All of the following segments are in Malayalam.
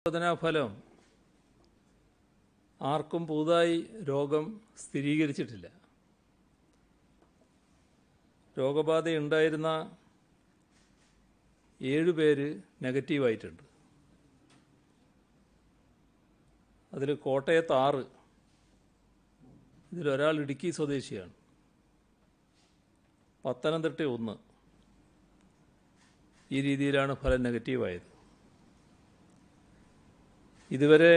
പരിശോധനാഫലം ആർക്കും പുതുതായി രോഗം സ്ഥിരീകരിച്ചിട്ടില്ല. രോഗബാധയുണ്ടായിരുന്ന 7 പേര് നെഗറ്റീവായിട്ടുണ്ട്. അതിൽ കോട്ടയത്ത് 6, ഇതിലൊരാൾ ഇടുക്കി സ്വദേശിയാണ്. പത്തനംതിട്ട 1. ഈ രീതിയിലാണ് ഫലം നെഗറ്റീവായത്. ഇതുവരെ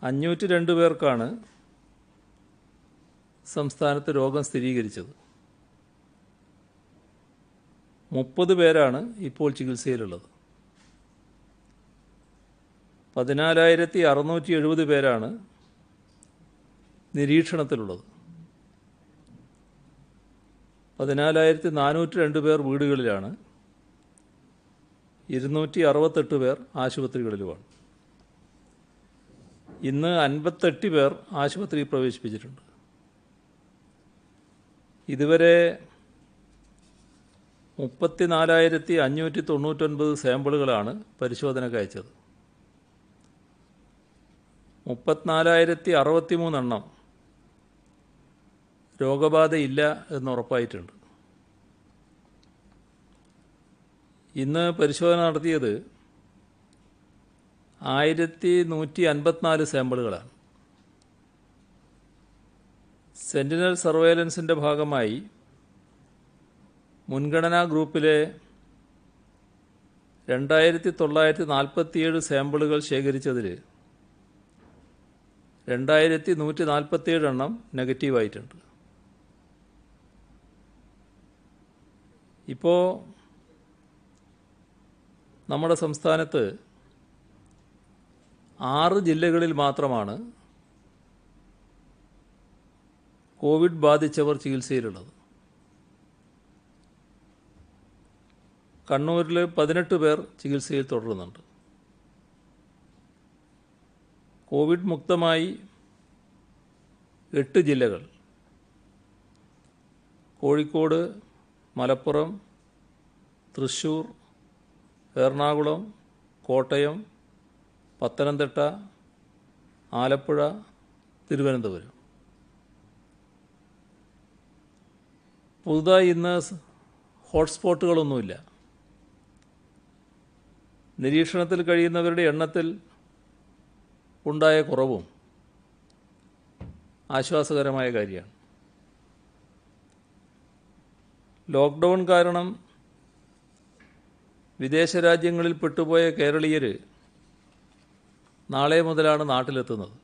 502 പേർക്കാണ് സംസ്ഥാനത്ത് രോഗം സ്ഥിരീകരിച്ചത്. 30 പേരാണ് ഇപ്പോൾ ചികിത്സയിലുള്ളത്. 14,670 പേരാണ് നിരീക്ഷണത്തിലുള്ളത്. 14,402 പേർ വീടുകളിലാണ്. 268 പേർ ആശുപത്രികളിലുമാണ്. ഇന്ന് 58 പേർ ആശുപത്രിയിൽ പ്രവേശിപ്പിച്ചിട്ടുണ്ട്. ഇതുവരെ 34,599 സാമ്പിളുകളാണ് പരിശോധനയ്ക്ക് അയച്ചത്. 34,063 എണ്ണം രോഗബാധയില്ല എന്നുറപ്പായിട്ടുണ്ട്. ഇന്ന് പരിശോധന നടത്തിയത് 1,154 സാമ്പിളുകളാണ്. സെന്റിനൽ സർവൈലൻസിൻ്റെ ഭാഗമായി മുൻഗണനാ ഗ്രൂപ്പിലെ 2,947 സാമ്പിളുകൾ ശേഖരിച്ചതിൽ 2,147 എണ്ണം നെഗറ്റീവായിട്ടുണ്ട്. ഇപ്പോൾ നമ്മുടെ സംസ്ഥാനത്ത് 6 ജില്ലകളിൽ മാത്രമാണ് കോവിഡ് ബാധിച്ചവർ ചികിത്സയിലുള്ളത്. കണ്ണൂരിൽ 18 പേർ ചികിത്സയിൽ തുടരുന്നുണ്ട്. കോവിഡ് മുക്തമായി 8 ജില്ലകൾ: കോഴിക്കോട്, മലപ്പുറം, തൃശ്ശൂർ, എറണാകുളം, കോട്ടയം, പത്തനംതിട്ട, ആലപ്പുഴ, തിരുവനന്തപുരം. പുതുതായി ഇന്ന് ഹോട്ട്സ്പോട്ടുകളൊന്നുമില്ല. നിരീക്ഷണത്തിൽ കഴിയുന്നവരുടെ എണ്ണത്തിൽ ഉണ്ടായ കുറവും ആശ്വാസകരമായ കാര്യമാണ്. ലോക്ക്ഡൗൺ കാരണം വിദേശ രാജ്യങ്ങളിൽ പെട്ടുപോയ കേരളീയർ നാളെ മുതലാണ് നാട്ടിലെത്തുന്നത്.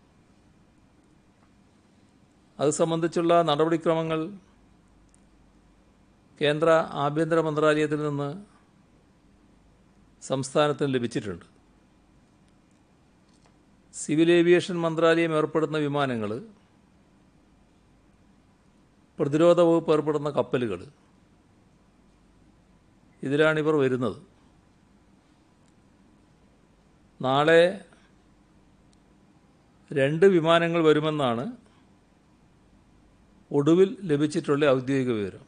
അത് സംബന്ധിച്ചുള്ള നടപടിക്രമങ്ങൾ കേന്ദ്ര ആഭ്യന്തര മന്ത്രാലയത്തിൽ നിന്ന് സംസ്ഥാനത്തിന് ലഭിച്ചിട്ടുണ്ട്. സിവിൽ ഏവിയേഷൻ മന്ത്രാലയം ഏർപ്പെടുന്ന വിമാനങ്ങൾ, പ്രതിരോധ വകുപ്പ് ഏർപ്പെടുന്ന കപ്പലുകൾ, ഇതിലാണിവർ വരുന്നത്. നാളെ 2 വിമാനങ്ങൾ വരുമെന്നാണ് ഒടുവിൽ ലഭിച്ചിട്ടുള്ള ഔദ്യോഗിക വിവരം.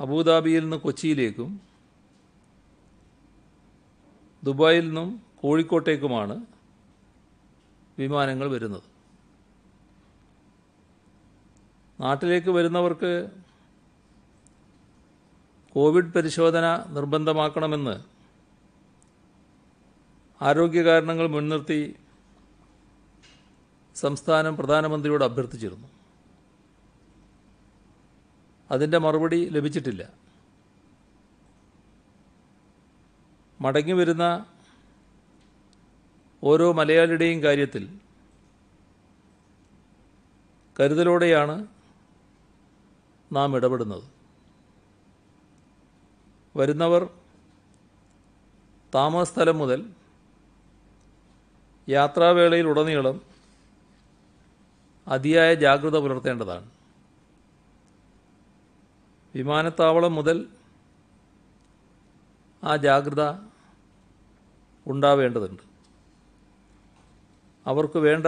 അബുദാബിയിൽ നിന്ന് കൊച്ചിയിലേക്കും ദുബായിൽ നിന്നും കോഴിക്കോട്ടേക്കുമാണ് വിമാനങ്ങൾ വരുന്നത്. നാട്ടിലേക്ക് വരുന്നവർക്ക് കോവിഡ് പരിശോധന നിർബന്ധമാക്കണമെന്ന് ആരോഗ്യ കാരണങ്ങൾ മുൻനിർത്തി സംസ്ഥാനം പ്രധാനമന്ത്രിയോട് അഭ്യർത്ഥിച്ചിരുന്നു. അതിൻ്റെ മറുപടി ലഭിച്ചിട്ടില്ല. മടങ്ങി വരുന്ന ഓരോ മലയാളിയുടെയും കാര്യത്തിൽ കരുതലോടെയാണ് നാം ഇടപെടുന്നത്. വരുന്നവർ താമസസ്ഥലം മുതൽ യാത്രാവേളയിൽ ഉടനീളം അതിയായ ജാഗ്രത പുലർത്തേണ്ടതാണ്. വിമാനത്താവളം മുതൽ ആ ജാഗ്രത ഉണ്ടാവേണ്ടതുണ്ട്. അവർക്ക് വേണ്ട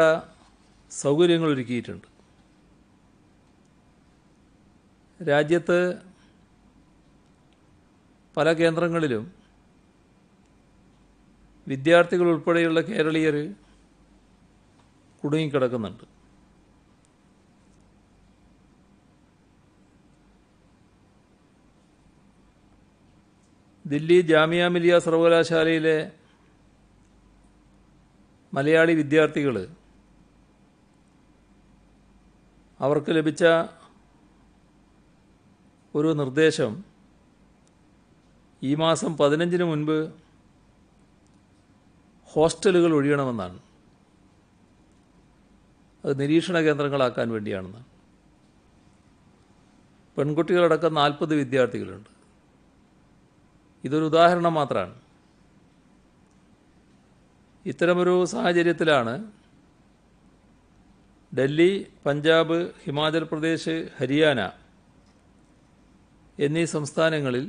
സൗകര്യങ്ങൾ ഒരുക്കിയിട്ടുണ്ട്. രാജ്യത്ത് പല കേന്ദ്രങ്ങളിലും വിദ്യാർത്ഥികൾ ഉൾപ്പെടെയുള്ള കേരളീയർ കുടുങ്ങിക്കിടക്കുന്നുണ്ട്. ദില്ലി ജാമിയ മിലിയ സർവകലാശാലയിലെ മലയാളി വിദ്യാർത്ഥികൾ അവർക്ക് ലഭിച്ച ഒരു നിർദ്ദേശം ഈ മാസം 15-ന് മുൻപ് ഹോസ്റ്റലുകൾ ഒഴിയണമെന്നാണ്. അത് നിരീക്ഷണ കേന്ദ്രങ്ങളാക്കാൻ വേണ്ടിയാണെന്നാണ്. പെൺകുട്ടികളടക്കം 40 വിദ്യാർത്ഥികളുണ്ട്. ഇതൊരു ഉദാഹരണം മാത്രമാണ്. ഇത്തരമൊരു സാഹചര്യത്തിലാണ് ഡൽഹി, പഞ്ചാബ്, ഹിമാചൽ പ്രദേശ്, ഹരിയാന എന്നീ സംസ്ഥാനങ്ങളിൽ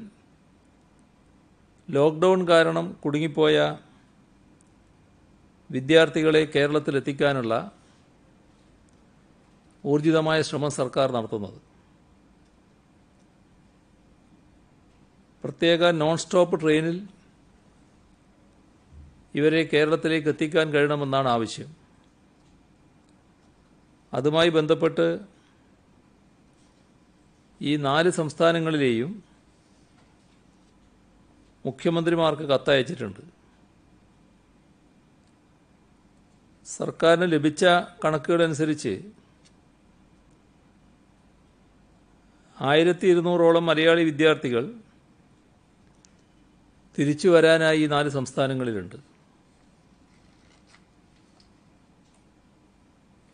ലോക്ക്ഡൗൺ കാരണം കുടുങ്ങിപ്പോയ വിദ്യാർത്ഥികളെ കേരളത്തിലെത്തിക്കാനുള്ള ഊർജിതമായ ശ്രമം സർക്കാർ നടത്തുന്നത്. പ്രത്യേക നോൺ സ്റ്റോപ്പ് ട്രെയിനിൽ ഇവരെ കേരളത്തിലേക്ക് എത്തിക്കാൻ കഴിയണമെന്നാണ് ആവശ്യം. അതുമായി ബന്ധപ്പെട്ട് ഈ 4 സംസ്ഥാനങ്ങളിലെയും മുഖ്യമന്ത്രിമാർക്ക് കത്തയച്ചിട്ടുണ്ട്. സർക്കാരിന് ലഭിച്ച കണക്കുകളനുസരിച്ച് 1200ഓളം മലയാളി വിദ്യാർത്ഥികൾ തിരിച്ചു വരാനായി ഈ 4 സംസ്ഥാനങ്ങളിലുണ്ട്.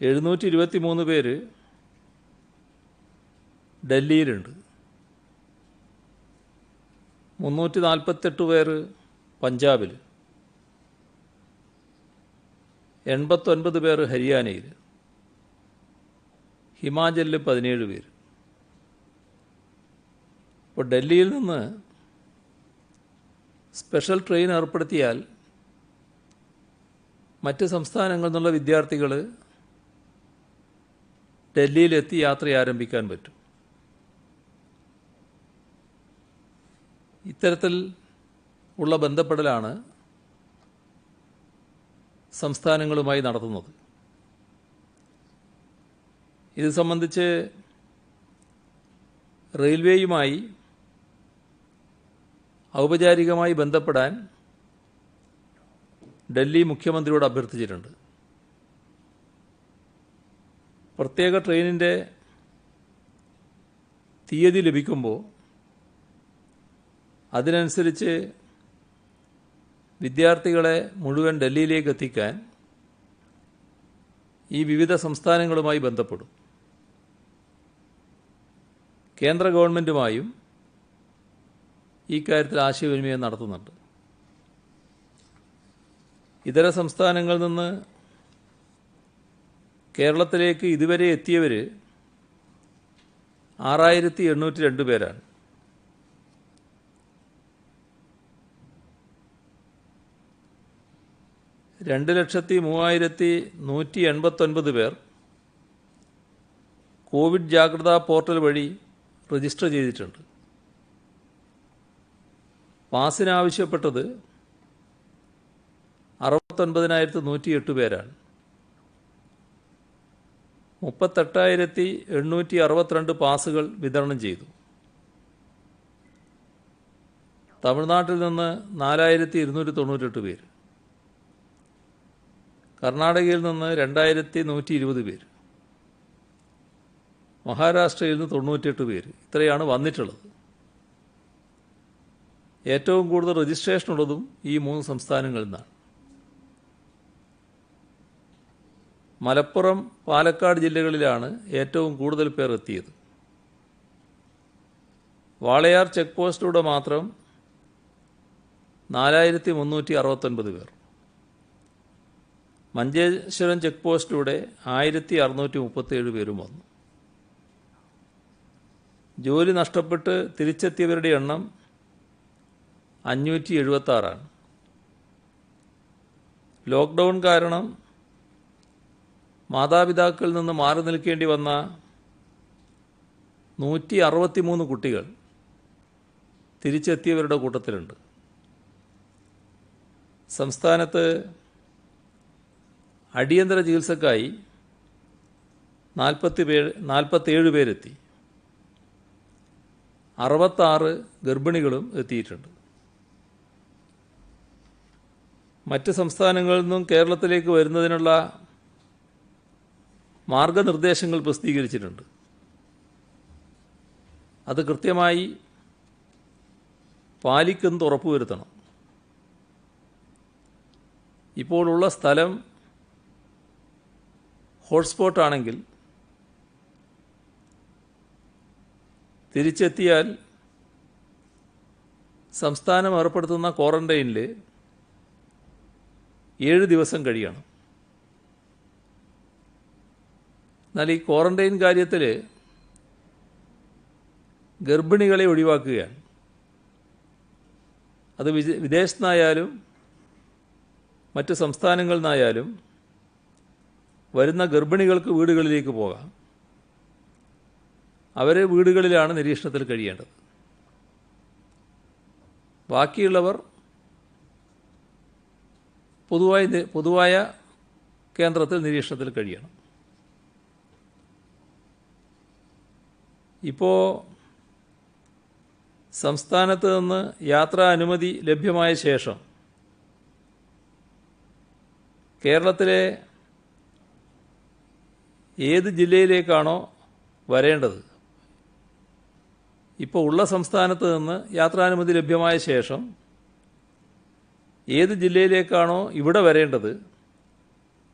723 പേര് ഡൽഹിയിലുണ്ട്. 348 പേര് പഞ്ചാബിൽ, 89 പേർ ഹരിയാനയിൽ, ഹിമാചലിൽ 17 പേര്. ഇപ്പോൾ ഡൽഹിയിൽ നിന്ന് സ്പെഷ്യൽ ട്രെയിൻ ഏർപ്പെടുത്തിയാൽ മറ്റ് സംസ്ഥാനങ്ങളിൽ നിന്നുള്ള വിദ്യാർത്ഥികൾ ഡൽഹിയിലെത്തി യാത്ര ആരംഭിക്കാൻ പറ്റും. ഇത്തരത്തിൽ ഉള്ള ബന്ധപ്പെടലാണ് സംസ്ഥാനങ്ങളുമായി നടത്തുന്നത്. ഇത് സംബന്ധിച്ച് റെയിൽവേയുമായി ഔപചാരികമായി ബന്ധപ്പെടാൻ ഡൽഹി മുഖ്യമന്ത്രിയോട് അഭ്യർത്ഥിച്ചിട്ടുണ്ട്. പ്രത്യേക ട്രെയിനിൻ്റെ തീയതി ലഭിക്കുമ്പോൾ അതിനനുസരിച്ച് വിദ്യാർത്ഥികളെ മുഴുവൻ ഡൽഹിയിലേക്ക് എത്തിക്കാൻ ഈ വിവിധ സംസ്ഥാനങ്ങളുമായി ബന്ധപ്പെടും. കേന്ദ്ര ഗവൺമെൻറ്റുമായും ഈ കാര്യത്തിൽ ആശയവിനിമയം നടത്തുന്നുണ്ട്. ഇതര സംസ്ഥാനങ്ങളിൽ നിന്ന് കേരളത്തിലേക്ക് ഇതുവരെ എത്തിയവർ 6802 പേരാണ്. രണ്ട് 2,03,189 പേർ കോവിഡ് ജാഗ്രതാ പോർട്ടൽ വഴി രജിസ്റ്റർ ചെയ്തിട്ടുണ്ട്. പാസിനാവശ്യപ്പെട്ടത് 69,108 പേരാണ്. 38,862 പാസുകൾ വിതരണം ചെയ്തു. തമിഴ്നാട്ടിൽ നിന്ന് 4,298 പേര്, കർണാടകയിൽ നിന്ന് 2,120 പേര്, മഹാരാഷ്ട്രയിൽ നിന്ന് 98 പേര്. ഇത്രയാണ് വന്നിട്ടുള്ളത്. ഏറ്റവും കൂടുതൽ രജിസ്ട്രേഷൻ ഉള്ളതും ഈ 3 സംസ്ഥാനങ്ങളിൽ നിന്നാണ്. മലപ്പുറം, പാലക്കാട് ജില്ലകളിലാണ് ഏറ്റവും കൂടുതൽ പേർ എത്തിയത്. വാളയാർ ചെക്ക് പോസ്റ്റിലൂടെ മാത്രം 4,369 പേർ, മഞ്ചേശ്വരം ചെക്ക് പോസ്റ്റിലൂടെ 1,637 പേരും വന്നു. ജോലി നഷ്ടപ്പെട്ട് തിരിച്ചെത്തിയവരുടെ എണ്ണം 576 ആണ്. ലോക്ക്ഡൗൺ കാരണം മാതാപിതാക്കളിൽ നിന്ന് മാറി നിൽക്കേണ്ടി വന്ന 163 കുട്ടികൾ തിരിച്ചെത്തിയവരുടെ കൂട്ടത്തിലുണ്ട്. സംസ്ഥാനത്ത് അടിയന്തര ചികിത്സക്കായി 47 പേരെത്തി. 66 ഗർഭിണികളും എത്തിയിട്ടുണ്ട്. മറ്റ് സംസ്ഥാനങ്ങളിൽ നിന്നും കേരളത്തിലേക്ക് വരുന്നതിനുള്ള മാർഗനിർദ്ദേശങ്ങൾ പ്രസിദ്ധീകരിച്ചിട്ടുണ്ട്. അത് കൃത്യമായി പാലിക്കുന്നത് ഉറപ്പുവരുത്തണം. ഇപ്പോൾ ഉള്ള സ്ഥലം ഹോട്ട്സ്പോട്ടാണെങ്കിൽ തിരിച്ചെത്തിയാൽ സംസ്ഥാനം ഏർപ്പെടുത്തുന്ന ക്വാറന്റൈനിൽ 7 ദിവസം കഴിയണം. എന്നാൽ ഈ ക്വാറന്റൈൻ കാര്യത്തിൽ ഗർഭിണികളെ ഒഴിവാക്കുകയാണ്. അത് വിദേശത്തു നിന്നായാലും മറ്റ് സംസ്ഥാനങ്ങളിൽ നിന്നായാലും വരുന്ന ഗർഭിണികൾക്ക് വീടുകളിലേക്ക് പോകാം. അവർ വീടുകളിലാണ് നിരീക്ഷണത്തിൽ കഴിയേണ്ടത്. ബാക്കിയുള്ളവർ പൊതുവായ കേന്ദ്രത്തിൽ നിരീക്ഷണത്തിൽ കഴിയണം. ഇപ്പോൾ സംസ്ഥാനത്ത് നിന്ന് യാത്രാ അനുമതി ലഭ്യമായ ശേഷം കേരളത്തിലെ ഏത് ജില്ലയിലേക്കാണോ വരേണ്ടത്, ഇപ്പോൾ ഉള്ള സംസ്ഥാനത്ത് നിന്ന് യാത്രാനുമതി ലഭ്യമായ ശേഷം ഏത് ജില്ലയിലേക്കാണോ ഇവിടെ വരേണ്ടത്,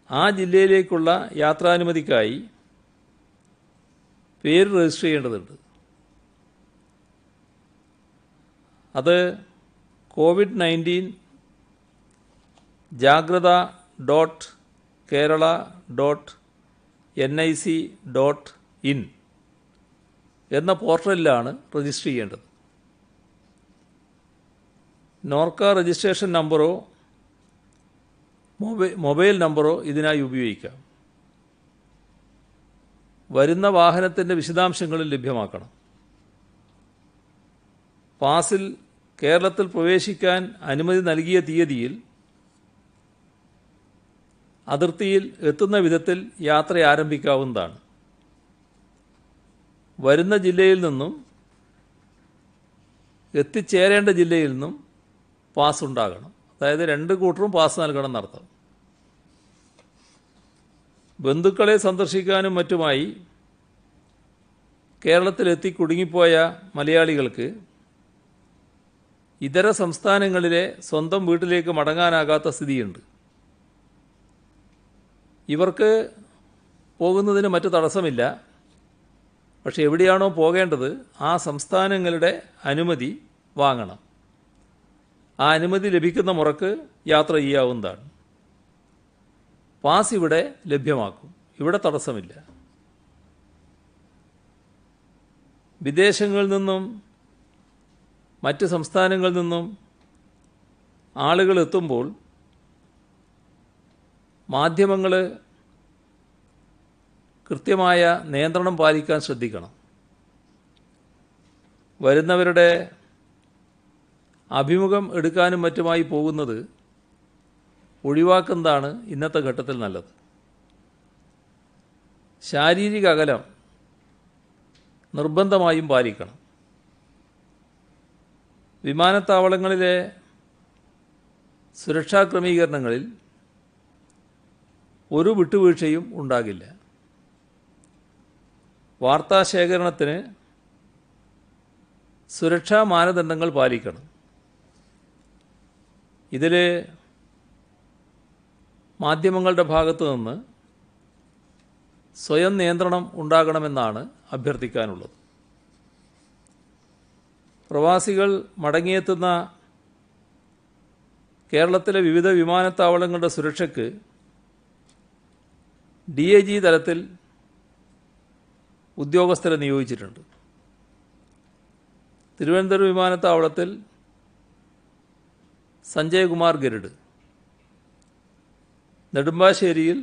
ആ ജില്ലയിലേക്കുള്ള യാത്രാനുമതിക്കായി പേര് രജിസ്റ്റർ ചെയ്യേണ്ടതുണ്ട്. അത് COVID-19 jagrada.kerala.nic.in എന്ന പോർട്ടലിലാണ് രജിസ്റ്റർ ചെയ്യേണ്ടത്. നോർക്ക രജിസ്ട്രേഷൻ നമ്പറോ മൊബൈൽ നമ്പറോ ഇതിനായി ഉപയോഗിക്കാം. വരുന്ന വാഹനത്തിൻ്റെ വിശദാംശങ്ങളും ലഭ്യമാക്കണം. പാസിൽ കേരളത്തിൽ പ്രവേശിക്കാൻ അനുമതി നൽകിയ തീയതിയിൽ അതിർത്തിയിൽ എത്തുന്ന വിധത്തിൽ യാത്ര ആരംഭിക്കാവുന്നതാണ്. വരുന്ന ജില്ലയിൽ നിന്നും എത്തിച്ചേരേണ്ട ജില്ലയിൽ നിന്നും പാസ് ഉണ്ടാകണം. അതായത് 2 കൂട്ടരും പാസ് നൽകണം എന്നർത്ഥം. ബന്ധുക്കളെ സന്ദർശിക്കാനും മറ്റുമായി കേരളത്തിലെത്തി കുടുങ്ങിപ്പോയ മലയാളികൾക്ക് ഇതര സംസ്ഥാനങ്ങളിലെ സ്വന്തം വീട്ടിലേക്ക് മടങ്ങാനാകാത്ത സ്ഥിതിയുണ്ട്. ഇവർക്ക് പോകുന്നതിന് മറ്റു തടസ്സമില്ല. പക്ഷെ എവിടെയാണോ പോകേണ്ടത് ആ സംസ്ഥാനങ്ങളുടെ അനുമതി വാങ്ങണം. ആ അനുമതി ലഭിക്കുന്ന മുറക്ക് യാത്ര ചെയ്യാവുന്നതാണ്. പാസ് ഇവിടെ ലഭ്യമാക്കും. ഇവിടെ തടസ്സമില്ല. വിദേശങ്ങളിൽ നിന്നും മറ്റ് സംസ്ഥാനങ്ങളിൽ നിന്നും ആളുകൾ എത്തുമ്പോൾ മാധ്യമങ്ങൾ കൃത്യമായ നിയന്ത്രണം പാലിക്കാൻ ശ്രദ്ധിക്കണം. വരുന്നവരുടെ അഭിമുഖം എടുക്കാനും മറ്റുമായി പോകുന്നത് ഒഴിവാക്കുന്നതാണ് ഇന്നത്തെ ഘട്ടത്തിൽ നല്ലത്. ശാരീരിക അകലം നിർബന്ധമായും പാലിക്കണം. വിമാനത്താവളങ്ങളിലെ സുരക്ഷാ ക്രമീകരണങ്ങളിൽ ഒരു വിട്ടുവീഴ്ചയും ഉണ്ടാകില്ല. വാർത്താശേഖരണത്തിന് സുരക്ഷാ മാനദണ്ഡങ്ങൾ പാലിക്കണം. ഇതിൽ മാധ്യമങ്ങളുടെ ഭാഗത്തു നിന്ന് സ്വയം നിയന്ത്രണം ഉണ്ടാകണമെന്നാണ് അഭ്യർത്ഥിക്കാനുള്ളത്. പ്രവാസികൾ മടങ്ങിയെത്തുന്ന കേരളത്തിലെ വിവിധ വിമാനത്താവളങ്ങളുടെ സുരക്ഷയ്ക്ക് DIG തലത്തിൽ ഉദ്യോഗസ്ഥരെ നിയോഗിച്ചിട്ടുണ്ട്. തിരുവനന്തപുരം വിമാനത്താവളത്തിൽ സഞ്ജയ് കുമാർ ഗരുഡ്, നെടുമ്പാശ്ശേരിയിൽ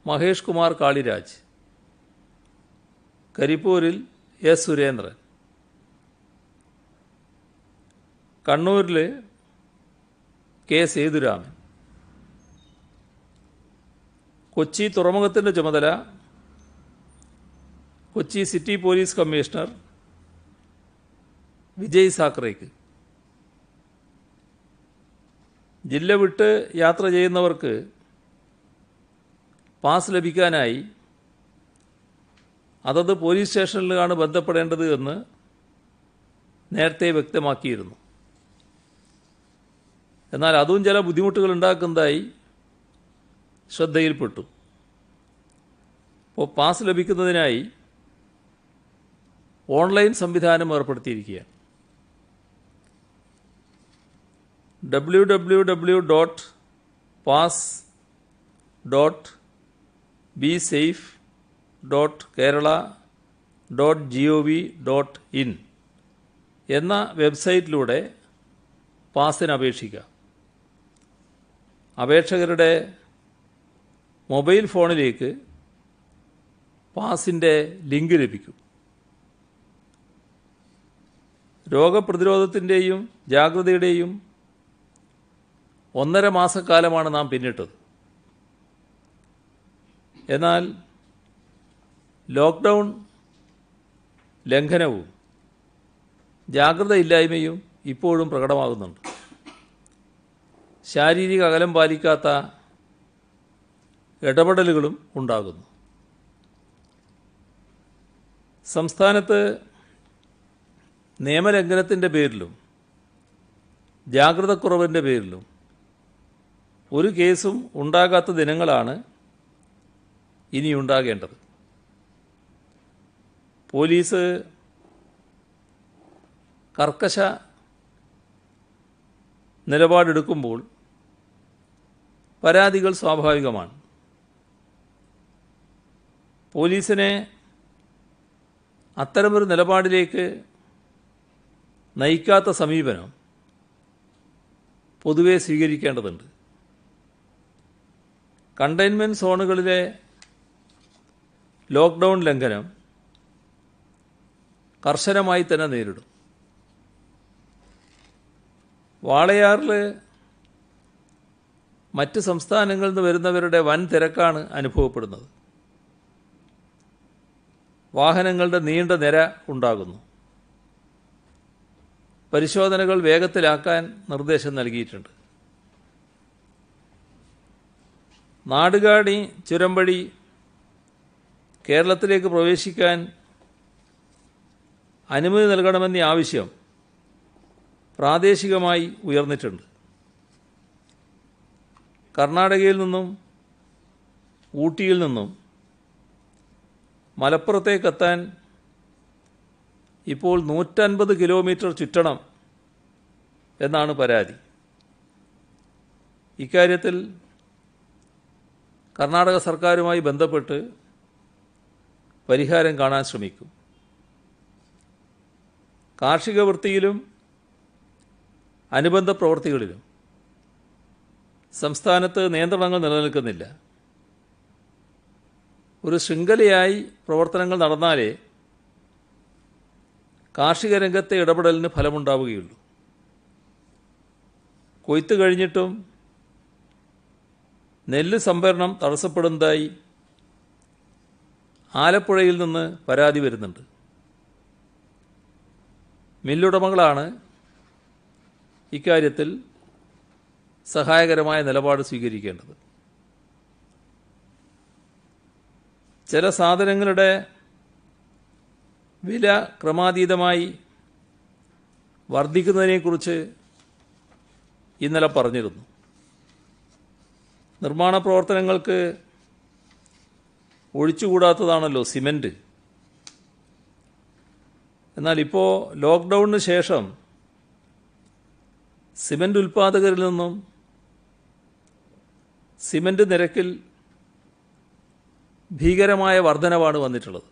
മഹേഷ് കുമാർ കാളിരാജ്, കരിപ്പൂരിൽ S. സുരേന്ദ്രൻ, കണ്ണൂരിൽ കെ സേതുരാമൻ. കൊച്ചി തുറമുഖത്തിൻ്റെ ചുമതല Kochi city police commissioner Vijay സാക്കറേക്ക്. ജില്ല വിട്ട് യാത്ര ചെയ്യുന്നവർക്ക് പാസ് ലഭിക്കാനായി അതത് പോലീസ് സ്റ്റേഷനിലാണ് ബന്ധപ്പെടേണ്ടത് എന്ന് നേരത്തെ വ്യക്തമാക്കിയിരുന്നു. എന്നാൽ അതും ചില ബുദ്ധിമുട്ടുകൾ ഉണ്ടാക്കുന്നതായി ശ്രദ്ധയിൽപ്പെട്ടു. അപ്പോൾ പാസ് ലഭിക്കുന്നതിനായി ഓൺലൈൻ സംവിധാനം ഏർപ്പെടുത്തിയിരിക്കുകയാണ്. www.pass.bsafe.kerala.gov.in എന്ന വെബ്സൈറ്റിലൂടെ പാസിന് അപേക്ഷിക്കാം. അപേക്ഷകരുടെ മൊബൈൽ ഫോണിലേക്ക് പാസിൻ്റെ ലിങ്ക് ലഭിക്കും. രോഗപ്രതിരോധത്തിൻ്റെയും ജാഗ്രതയുടെയും 1.5 മാസക്കാലമാണ് നാം പിന്നിട്ടത്. എന്നാൽ ലോക്ക്ഡൗൺ ലംഘനവും ജാഗ്രതയില്ലായ്മയും ഇപ്പോഴും പ്രകടമാകുന്നുണ്ട്. ശാരീരിക അകലം പാലിക്കാത്ത ഇടപെടലുകളും ഉണ്ടാകുന്നു. സംസ്ഥാനത്ത് നിയമലംഘനത്തിൻ്റെ പേരിലും ജാഗ്രതക്കുറവിൻ്റെ പേരിലും ഒരു കേസും ഉണ്ടാകാത്ത ദിനങ്ങളാണ് ഇനിയുണ്ടാകേണ്ടത്. പോലീസ് കർക്കശ നിലപാടെടുക്കുമ്പോൾ പരാതികൾ സ്വാഭാവികമാണ്. പോലീസിനെ അത്തരമൊരു നിലപാടിലേക്ക് നയിക്കാത്ത സമീപനം പൊതുവെ സ്വീകരിക്കേണ്ടതുണ്ട്. കണ്ടെയ്ൻമെൻറ്റ് സോണുകളിലെ ലോക്ക്ഡൗൺ ലംഘനം കർശനമായി തന്നെ നേരിടും. വാളയാറിൽ മറ്റ് സംസ്ഥാനങ്ങളിൽ നിന്ന് വരുന്നവരുടെ വൻ തിരക്കാണ് അനുഭവപ്പെടുന്നത്. വാഹനങ്ങളുടെ നീണ്ട നിര ഉണ്ടാകുന്നു. പരിശോധനകൾ വേഗത്തിലാക്കാൻ നിർദ്ദേശം നൽകിയിട്ടുണ്ട്. നാടുകാണി ചുരം വഴി കേരളത്തിലേക്ക് പ്രവേശിക്കാൻ അനുമതി നൽകണമെന്ന ആവശ്യം പ്രാദേശികമായി ഉയർന്നിട്ടുണ്ട്. കർണാടകയിൽ നിന്നും ഊട്ടിയിൽ നിന്നും മലപ്പുറത്തേക്കെത്താൻ ഇപ്പോൾ 150 കിലോമീറ്റർ ചുറ്റണം എന്നാണ് പരാതി. ഇക്കാര്യത്തിൽ കർണാടക സർക്കാരുമായി ബന്ധപ്പെട്ട് പരിഹാരം കാണാൻ ശ്രമിക്കും. കാർഷിക വൃത്തിയിലും അനുബന്ധ പ്രവൃത്തികളിലും സംസ്ഥാനത്ത് നിയന്ത്രണങ്ങൾ നിലനിൽക്കുന്നില്ല. ഒരു ശൃംഖലയായി പ്രവർത്തനങ്ങൾ നടന്നാലേ കാർഷിക രംഗത്തെ ഇടപെടലിന് ഫലമുണ്ടാവുകയുള്ളൂ. കൊയ്ത്ത് കഴിഞ്ഞിട്ടും നെല്ല് സംഭരണം തടസ്സപ്പെടുന്നതായി ആലപ്പുഴയിൽ നിന്ന് പരാതി വരുന്നുണ്ട്. മില്ലുടമകളാണ് ഇക്കാര്യത്തിൽ സഹായകരമായ നിലപാട് സ്വീകരിക്കേണ്ടത്. ചില സാധനങ്ങളുടെ വില ക്രമാതീതമായി വർദ്ധിക്കുന്നതിനെക്കുറിച്ച് ഇന്നലെ പറഞ്ഞിരുന്നു. നിർമ്മാണ പ്രവർത്തനങ്ങൾക്ക് ഒഴിച്ചുകൂടാത്തതാണല്ലോ സിമൻറ്റ്. എന്നാൽ ഇപ്പോൾ ലോക്ക്ഡൗണിന് ശേഷം സിമൻറ്റ് ഉൽപ്പാദകരിൽ നിന്നും സിമൻറ്റ് നിരക്കിൽ ഭീകരമായ വർധനവാണ് വന്നിട്ടുള്ളത്.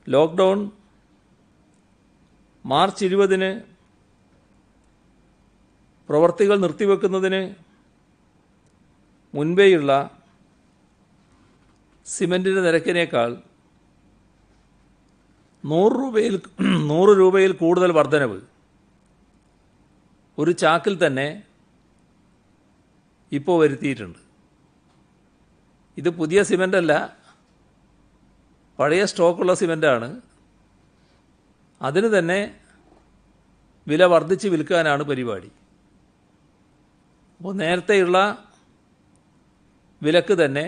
ലോക്ക്ഡൗൺ മാർച്ച് 20 പ്രവർത്തികൾ നിർത്തിവെക്കുന്നതിന് മുൻപേയുള്ള സിമൻറ്റിൻ്റെ നിരക്കിനേക്കാൾ 100 രൂപയിൽ കൂടുതൽ വർധനവ് ഒരു ചാക്കിൽ തന്നെ ഇപ്പോൾ വരുത്തിയിട്ടുണ്ട്. ഇത് പുതിയ സിമൻ്റല്ല, പഴയ സ്റ്റോക്കുള്ള സിമൻ്റാണ്. അതിന് തന്നെ വില വർദ്ധിച്ച് വിൽക്കാനാണ് പരിപാടി. അപ്പോൾ നേരത്തെയുള്ള വിലക്ക് തന്നെ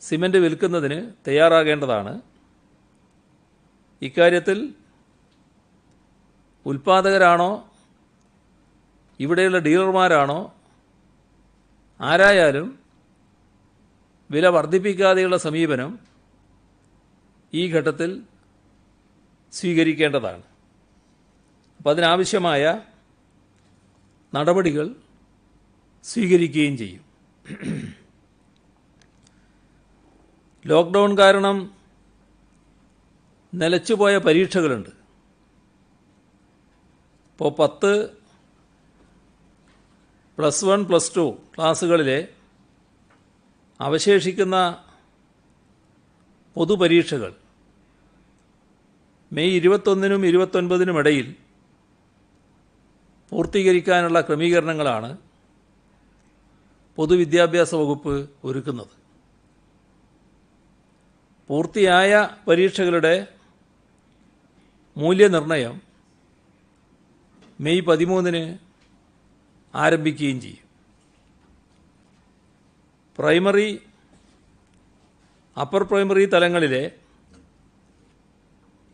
സിമൻ്റ് വിൽക്കുന്നതിന് തയ്യാറാകേണ്ടതാണ്. ഇക്കാര്യത്തിൽ ഉൽപ്പാദകരാണോ ഇവിടെയുള്ള ഡീലർമാരാണോ ആരായാലും വില വർദ്ധിപ്പിക്കാതെയുള്ള സമീപനം ഈ ഘട്ടത്തിൽ സ്വീകരിക്കേണ്ടതാണ്. അപ്പോൾ അതിനാവശ്യമായ നടപടികൾ സ്വീകരിക്കുകയും ചെയ്യും. ലോക്ക്ഡൗൺ കാരണം നിലച്ചുപോയ പരീക്ഷകളുണ്ട്. ഇപ്പോൾ 10, +1, +2 ക്ലാസ്സുകളിലെ അവശേഷിക്കുന്ന പൊതുപരീക്ഷകൾ മെയ് 21-നും 29-നും ഇടയിൽ പൂർത്തീകരിക്കാനുള്ള ക്രമീകരണങ്ങളാണ് പൊതുവിദ്യാഭ്യാസ വകുപ്പ് ഒരുക്കുന്നത്. പൂർത്തിയായ പരീക്ഷകളുടെ മൂല്യനിർണ്ണയം മെയ് 13-ന് ആരംഭിക്കുകയും ചെയ്യും. പ്രൈമറി, അപ്പർ പ്രൈമറി തലങ്ങളിലെ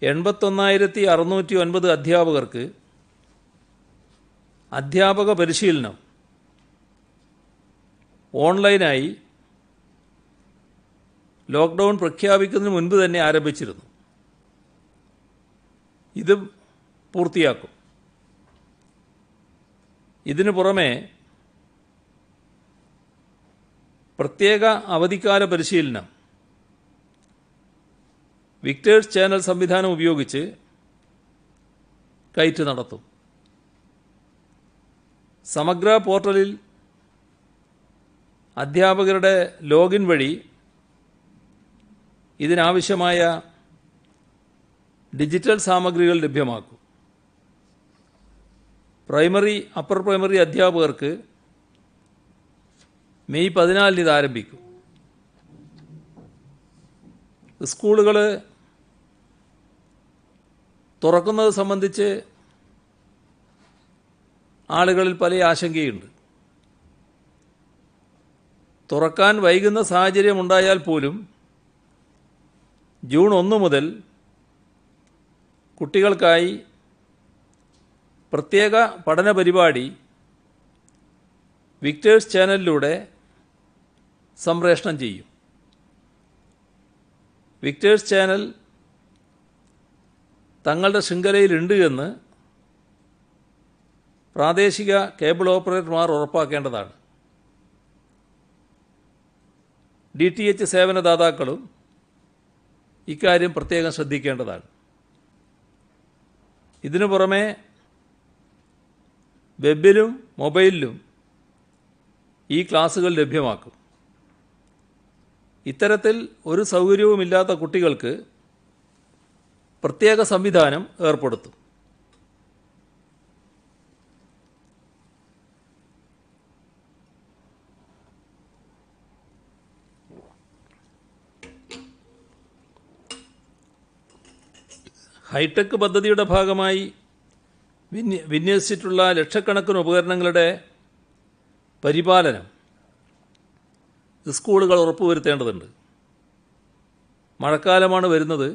81,609 അധ്യാപകർക്ക് അധ്യാപക പരിശീലനം ഓൺലൈനായി ലോക്ക്ഡൗൺ പ്രഖ്യാപിക്കുന്നതിന് മുൻപ് തന്നെ ആരംഭിച്ചിരുന്നു. ഇതും പൂർത്തിയാക്കും. ഇതിനു പുറമെ പ്രത്യേക അവധിക്കാല പരിശീലനം വിക്ടേഴ്സ് ചാനൽ സംവിധാനം ഉപയോഗിച്ച് കയറ്റ് നടത്തും. സമഗ്ര പോർട്ടലിൽ അധ്യാപകരുടെ ലോഗിൻ വഴി ഇതിനാവശ്യമായ ഡിജിറ്റൽ സാമഗ്രികൾ ലഭ്യമാക്കും. പ്രൈമറി, അപ്പർ പ്രൈമറി അധ്യാപകർക്ക് മെയ് 14-ന് ഇത് ആരംഭിക്കും. സ്കൂളുകൾ തുറക്കുന്നത് സംബന്ധിച്ച് ആളുകളിൽ പല ആശങ്കയുണ്ട്. തുറക്കാൻ വൈകുന്ന സാഹചര്യമുണ്ടായാൽ പോലും ജൂൺ 1 മുതൽ കുട്ടികൾക്കായി പ്രത്യേക പഠന പരിപാടി വിക്ടേഴ്സ് ചാനലിലൂടെ സംപ്രേഷണം ചെയ്യും. വിക്ടേഴ്സ് ചാനൽ തങ്ങളുടെ ശൃംഖലയിലുണ്ട് എന്ന് പ്രാദേശിക കേബിൾ ഓപ്പറേറ്റർമാർ ഉറപ്പാക്കേണ്ടതാണ്. DTH സേവനദാതാക്കളും ഇക്കാര്യം പ്രത്യേകം ശ്രദ്ധിക്കേണ്ടതാണ്. ഇതിനു പുറമെ വെബിലും മൊബൈലിലും ഈ ക്ലാസുകൾ ലഭ്യമാക്കും. ഇത്തരത്തിൽ ഒരു സൗകര്യവുമില്ലാത്ത കുട്ടികൾക്ക് പ്രത്യേക സംവിധാനം ഏർപ്പെടുത്തും. ഹൈടെക് പദ്ധതിയുടെ ഭാഗമായി വിന്യസിച്ചിട്ടുള്ള ലക്ഷക്കണക്കിന് ഉപകരണങ്ങളുടെ പരിപാലനം സ്കൂളുകൾ ഉറപ്പുവരുത്തേണ്ടതുണ്ട്. മഴക്കാലമാണ് വരുന്നത്.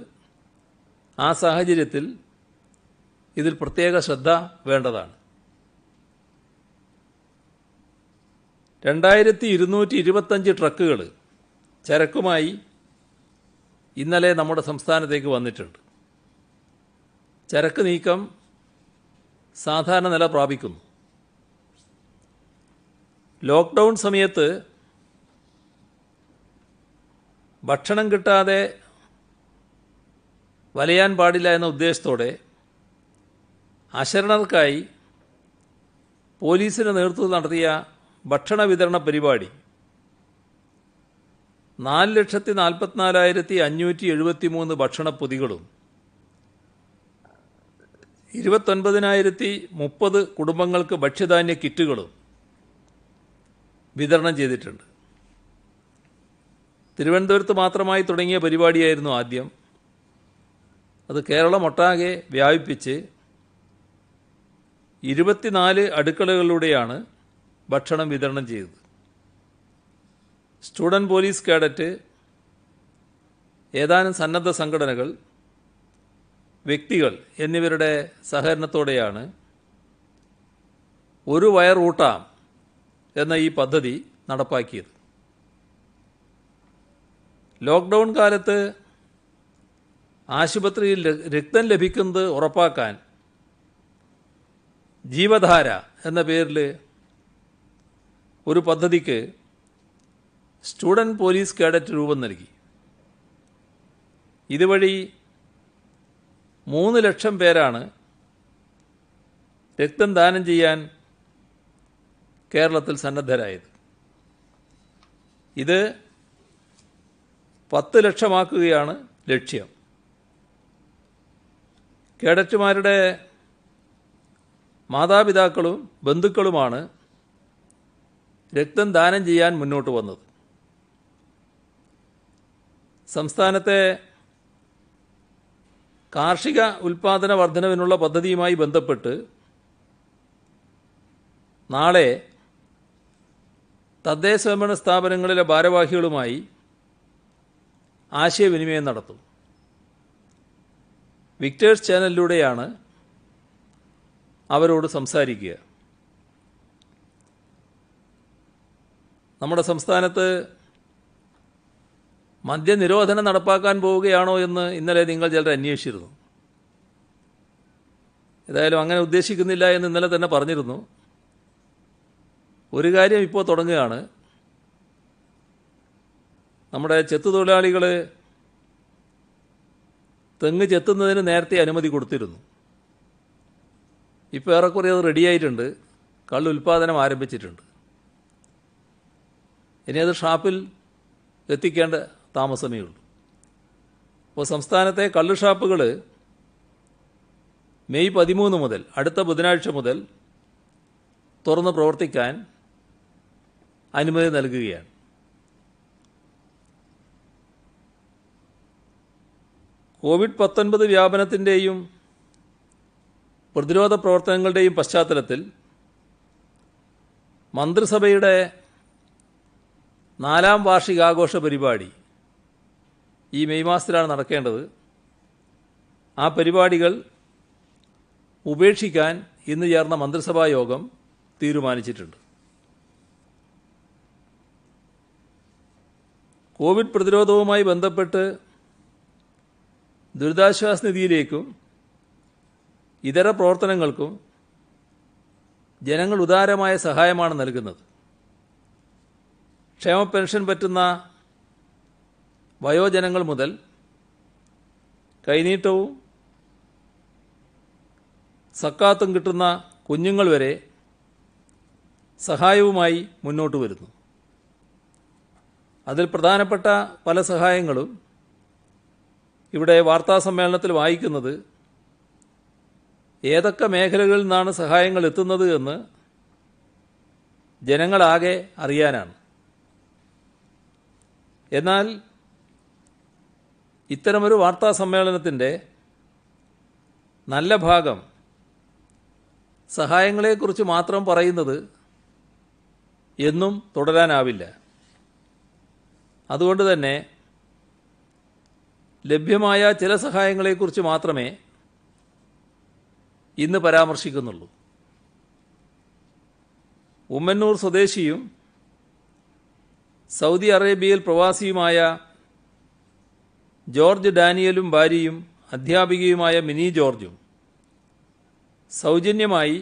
ആ സാഹചര്യത്തിൽ ഇതിൽ പ്രത്യേക ശ്രദ്ധ വേണ്ടതാണ്. 2225 ട്രക്കുകൾ ചരക്കുമായി ഇന്നലെ നമ്മുടെ സംസ്ഥാനത്തേക്ക് വന്നിട്ടുണ്ട്. ചരക്ക് നീക്കം സാധാരണ നില പ്രാപിക്കുന്നു. ലോക്ക്ഡൗൺ സമയത്ത് ഭക്ഷണം കിട്ടാതെ വലയാൻ പാടില്ല എന്ന ഉദ്ദേശത്തോടെ അശരണർക്കായി പോലീസിൻ്റെ നേതൃത്വത്തിൽ നടത്തിയ ഭക്ഷണ വിതരണ പരിപാടി 4,44,573 ഭക്ഷണപ്പൊതികളും 29,030 കുടുംബങ്ങൾക്ക് ഭക്ഷ്യധാന്യ കിറ്റുകളും വിതരണം ചെയ്തിട്ടുണ്ട്. തിരുവനന്തപുരത്ത് മാത്രമായി തുടങ്ങിയ പരിപാടിയായിരുന്നു ആദ്യം. അത് കേരളമൊട്ടാകെ വ്യാപിപ്പിച്ച് 24 അടുക്കളകളിലൂടെയാണ് ഭക്ഷണം വിതരണം ചെയ്തത്. സ്റ്റുഡൻറ് പോലീസ് കേഡറ്റ്, ഏതാനും സന്നദ്ധ സംഘടനകൾ, വ്യക്തികൾ എന്നിവരുടെ സഹകരണത്തോടെയാണ് ഒരു വയറൂട്ടാം എന്ന ഈ പദ്ധതി നടപ്പാക്കിയത്. ലോക്ക്ഡൗൺ കാലത്ത് ആശുപത്രിയിൽ രക്തം ലഭിക്കുന്നത് ഉറപ്പാക്കാൻ ജീവധാര എന്ന പേരിൽ ഒരു പദ്ധതിക്ക് സ്റ്റുഡൻറ് പോലീസ് കേഡറ്റ് രൂപം നൽകി. ഇതുവഴി 3 ലക്ഷം പേരാണ് രക്തം ദാനം ചെയ്യാൻ കേരളത്തിൽ സന്നദ്ധരായത്. ഇത് 10 ലക്ഷമാക്കുകയാണ് ലക്ഷ്യം. കേഡറ്റുമാരുടെ മാതാപിതാക്കളും ബന്ധുക്കളുമാണ് രക്തം ദാനം ചെയ്യാൻ മുന്നോട്ട് വന്നത്. സംസ്ഥാനത്തെ കാർഷിക ഉൽപാദന വർധനവിനുള്ള പദ്ധതിയുമായി ബന്ധപ്പെട്ട് നാളെ തദ്ദേശ സ്വയംഭരണ സ്ഥാപനങ്ങളിലെ ഭാരവാഹികളുമായി ആശയവിനിമയം നടത്തും. വിക്ടേഴ്സ് ചാനലിലൂടെയാണ് അവരോട് സംസാരിക്കുക. നമ്മുടെ സംസ്ഥാനത്ത് മദ്യനിരോധനം നടപ്പാക്കാൻ പോവുകയാണോ എന്ന് ഇന്നലെ നിങ്ങൾ ചിലർ അന്വേഷിച്ചിരുന്നു. ഏതായാലും അങ്ങനെ ഉദ്ദേശിക്കുന്നില്ല എന്ന് ഇന്നലെ തന്നെ പറഞ്ഞിരുന്നു. ഒരു കാര്യം ഇപ്പോൾ തുടങ്ങുകയാണ്. നമ്മുടെ ചെത്തുതൊഴിലാളികൾ തെങ്ങ് ചെത്തുന്നതിന് നേരത്തെ അനുമതി കൊടുത്തിരുന്നു. ഇപ്പോൾ ഏറെക്കുറെ അത് റെഡിയായിട്ടുണ്ട്. കള്ള് ഉൽപ്പാദനം ആരംഭിച്ചിട്ടുണ്ട്. ഇനി അത് ഷാപ്പിൽ എത്തിക്കേണ്ട താമസമേ ഉള്ളൂ. അപ്പോൾ സംസ്ഥാനത്തെ കള്ള് ഷാപ്പുകൾ മെയ് 13 മുതൽ, അടുത്ത ബുധനാഴ്ച മുതൽ തുറന്ന് പ്രവർത്തിക്കാൻ അനുമതി നൽകുകയാണ്. കോവിഡ്-19 വ്യാപനത്തിൻ്റെയും പ്രതിരോധ പ്രവർത്തനങ്ങളുടെയും പശ്ചാത്തലത്തിൽ മന്ത്രിസഭയുടെ 4ാം വാർഷികാഘോഷ പരിപാടി ഈ മെയ് മാസത്തിലാണ് നടക്കേണ്ടത്. ആ പരിപാടികൾ ഉപേക്ഷിക്കാൻ ഇന്ന് ചേർന്ന മന്ത്രിസഭാ യോഗം തീരുമാനിച്ചിട്ടുണ്ട്. കോവിഡ് പ്രതിരോധവുമായി ബന്ധപ്പെട്ട് ദുരിതാശ്വാസ നിധിയിലേക്കും ഇതര പ്രവർത്തനങ്ങൾക്കും ജനങ്ങൾ ഉദാരമായ സഹായമാണ് നൽകുന്നത്. ക്ഷേമ പെൻഷൻ പറ്റുന്ന വയോജനങ്ങൾ മുതൽ കൈനീട്ടവും സക്കാത്തും കിട്ടുന്ന കുഞ്ഞുങ്ങൾ വരെ സഹായവുമായി മുന്നോട്ട് വരുന്നു. അതിൽ പ്രധാനപ്പെട്ട പല സഹായങ്ങളും ഇവിടെ വാർത്താസമ്മേളനത്തിൽ വായിക്കുന്നത് ഏതൊക്കെ മേഖലകളിൽ നിന്നാണ് സഹായങ്ങൾ എത്തുന്നത് എന്ന് ജനങ്ങളാകെ അറിയാനാണ്. എന്നാൽ ഇത്തരമൊരു വാർത്താസമ്മേളനത്തിൻ്റെ നല്ല ഭാഗം സഹായങ്ങളെക്കുറിച്ച് മാത്രം പറയുന്നത് എന്നും തുടരാനാവില്ല. അതുകൊണ്ട് തന്നെ ലഭ്യമായ ചില സഹായങ്ങളെക്കുറിച്ച് മാത്രമേ ഇന്ന് പരാമർശിക്കുന്നുള്ളൂ. ഉമ്മന്നൂർ സ്വദേശിയും സൗദി അറേബ്യയിൽ പ്രവാസിയുമായ ജോർജ് ഡാനിയലും ഭാര്യയും അധ്യാപികയുമായ മിനി ജോർജും സൗജന്യമായി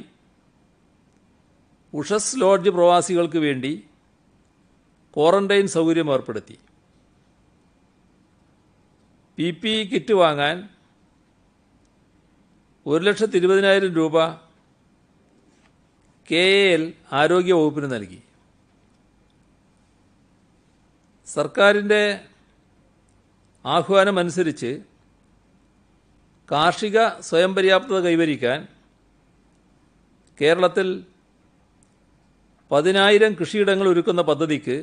ഉഷസ് ലോഡ്ജ് പ്രവാസികൾക്ക് വേണ്ടി ക്വാറന്റൈൻ സൗകര്യം ഏർപ്പെടുത്തി. PPE കിറ്റ് വാങ്ങാൻ 1,20,000 രൂപ KAL ആരോഗ്യ വകുപ്പിന് നൽകി. സർക്കാരിൻ്റെ ആഹ്വാനമനുസരിച്ച് കാർഷിക സ്വയം പര്യാപ്തത കൈവരിക്കാൻ കേരളത്തിൽ 10,000 കൃഷിയിടങ്ങൾ ഒരുക്കുന്ന പദ്ധതിക്ക്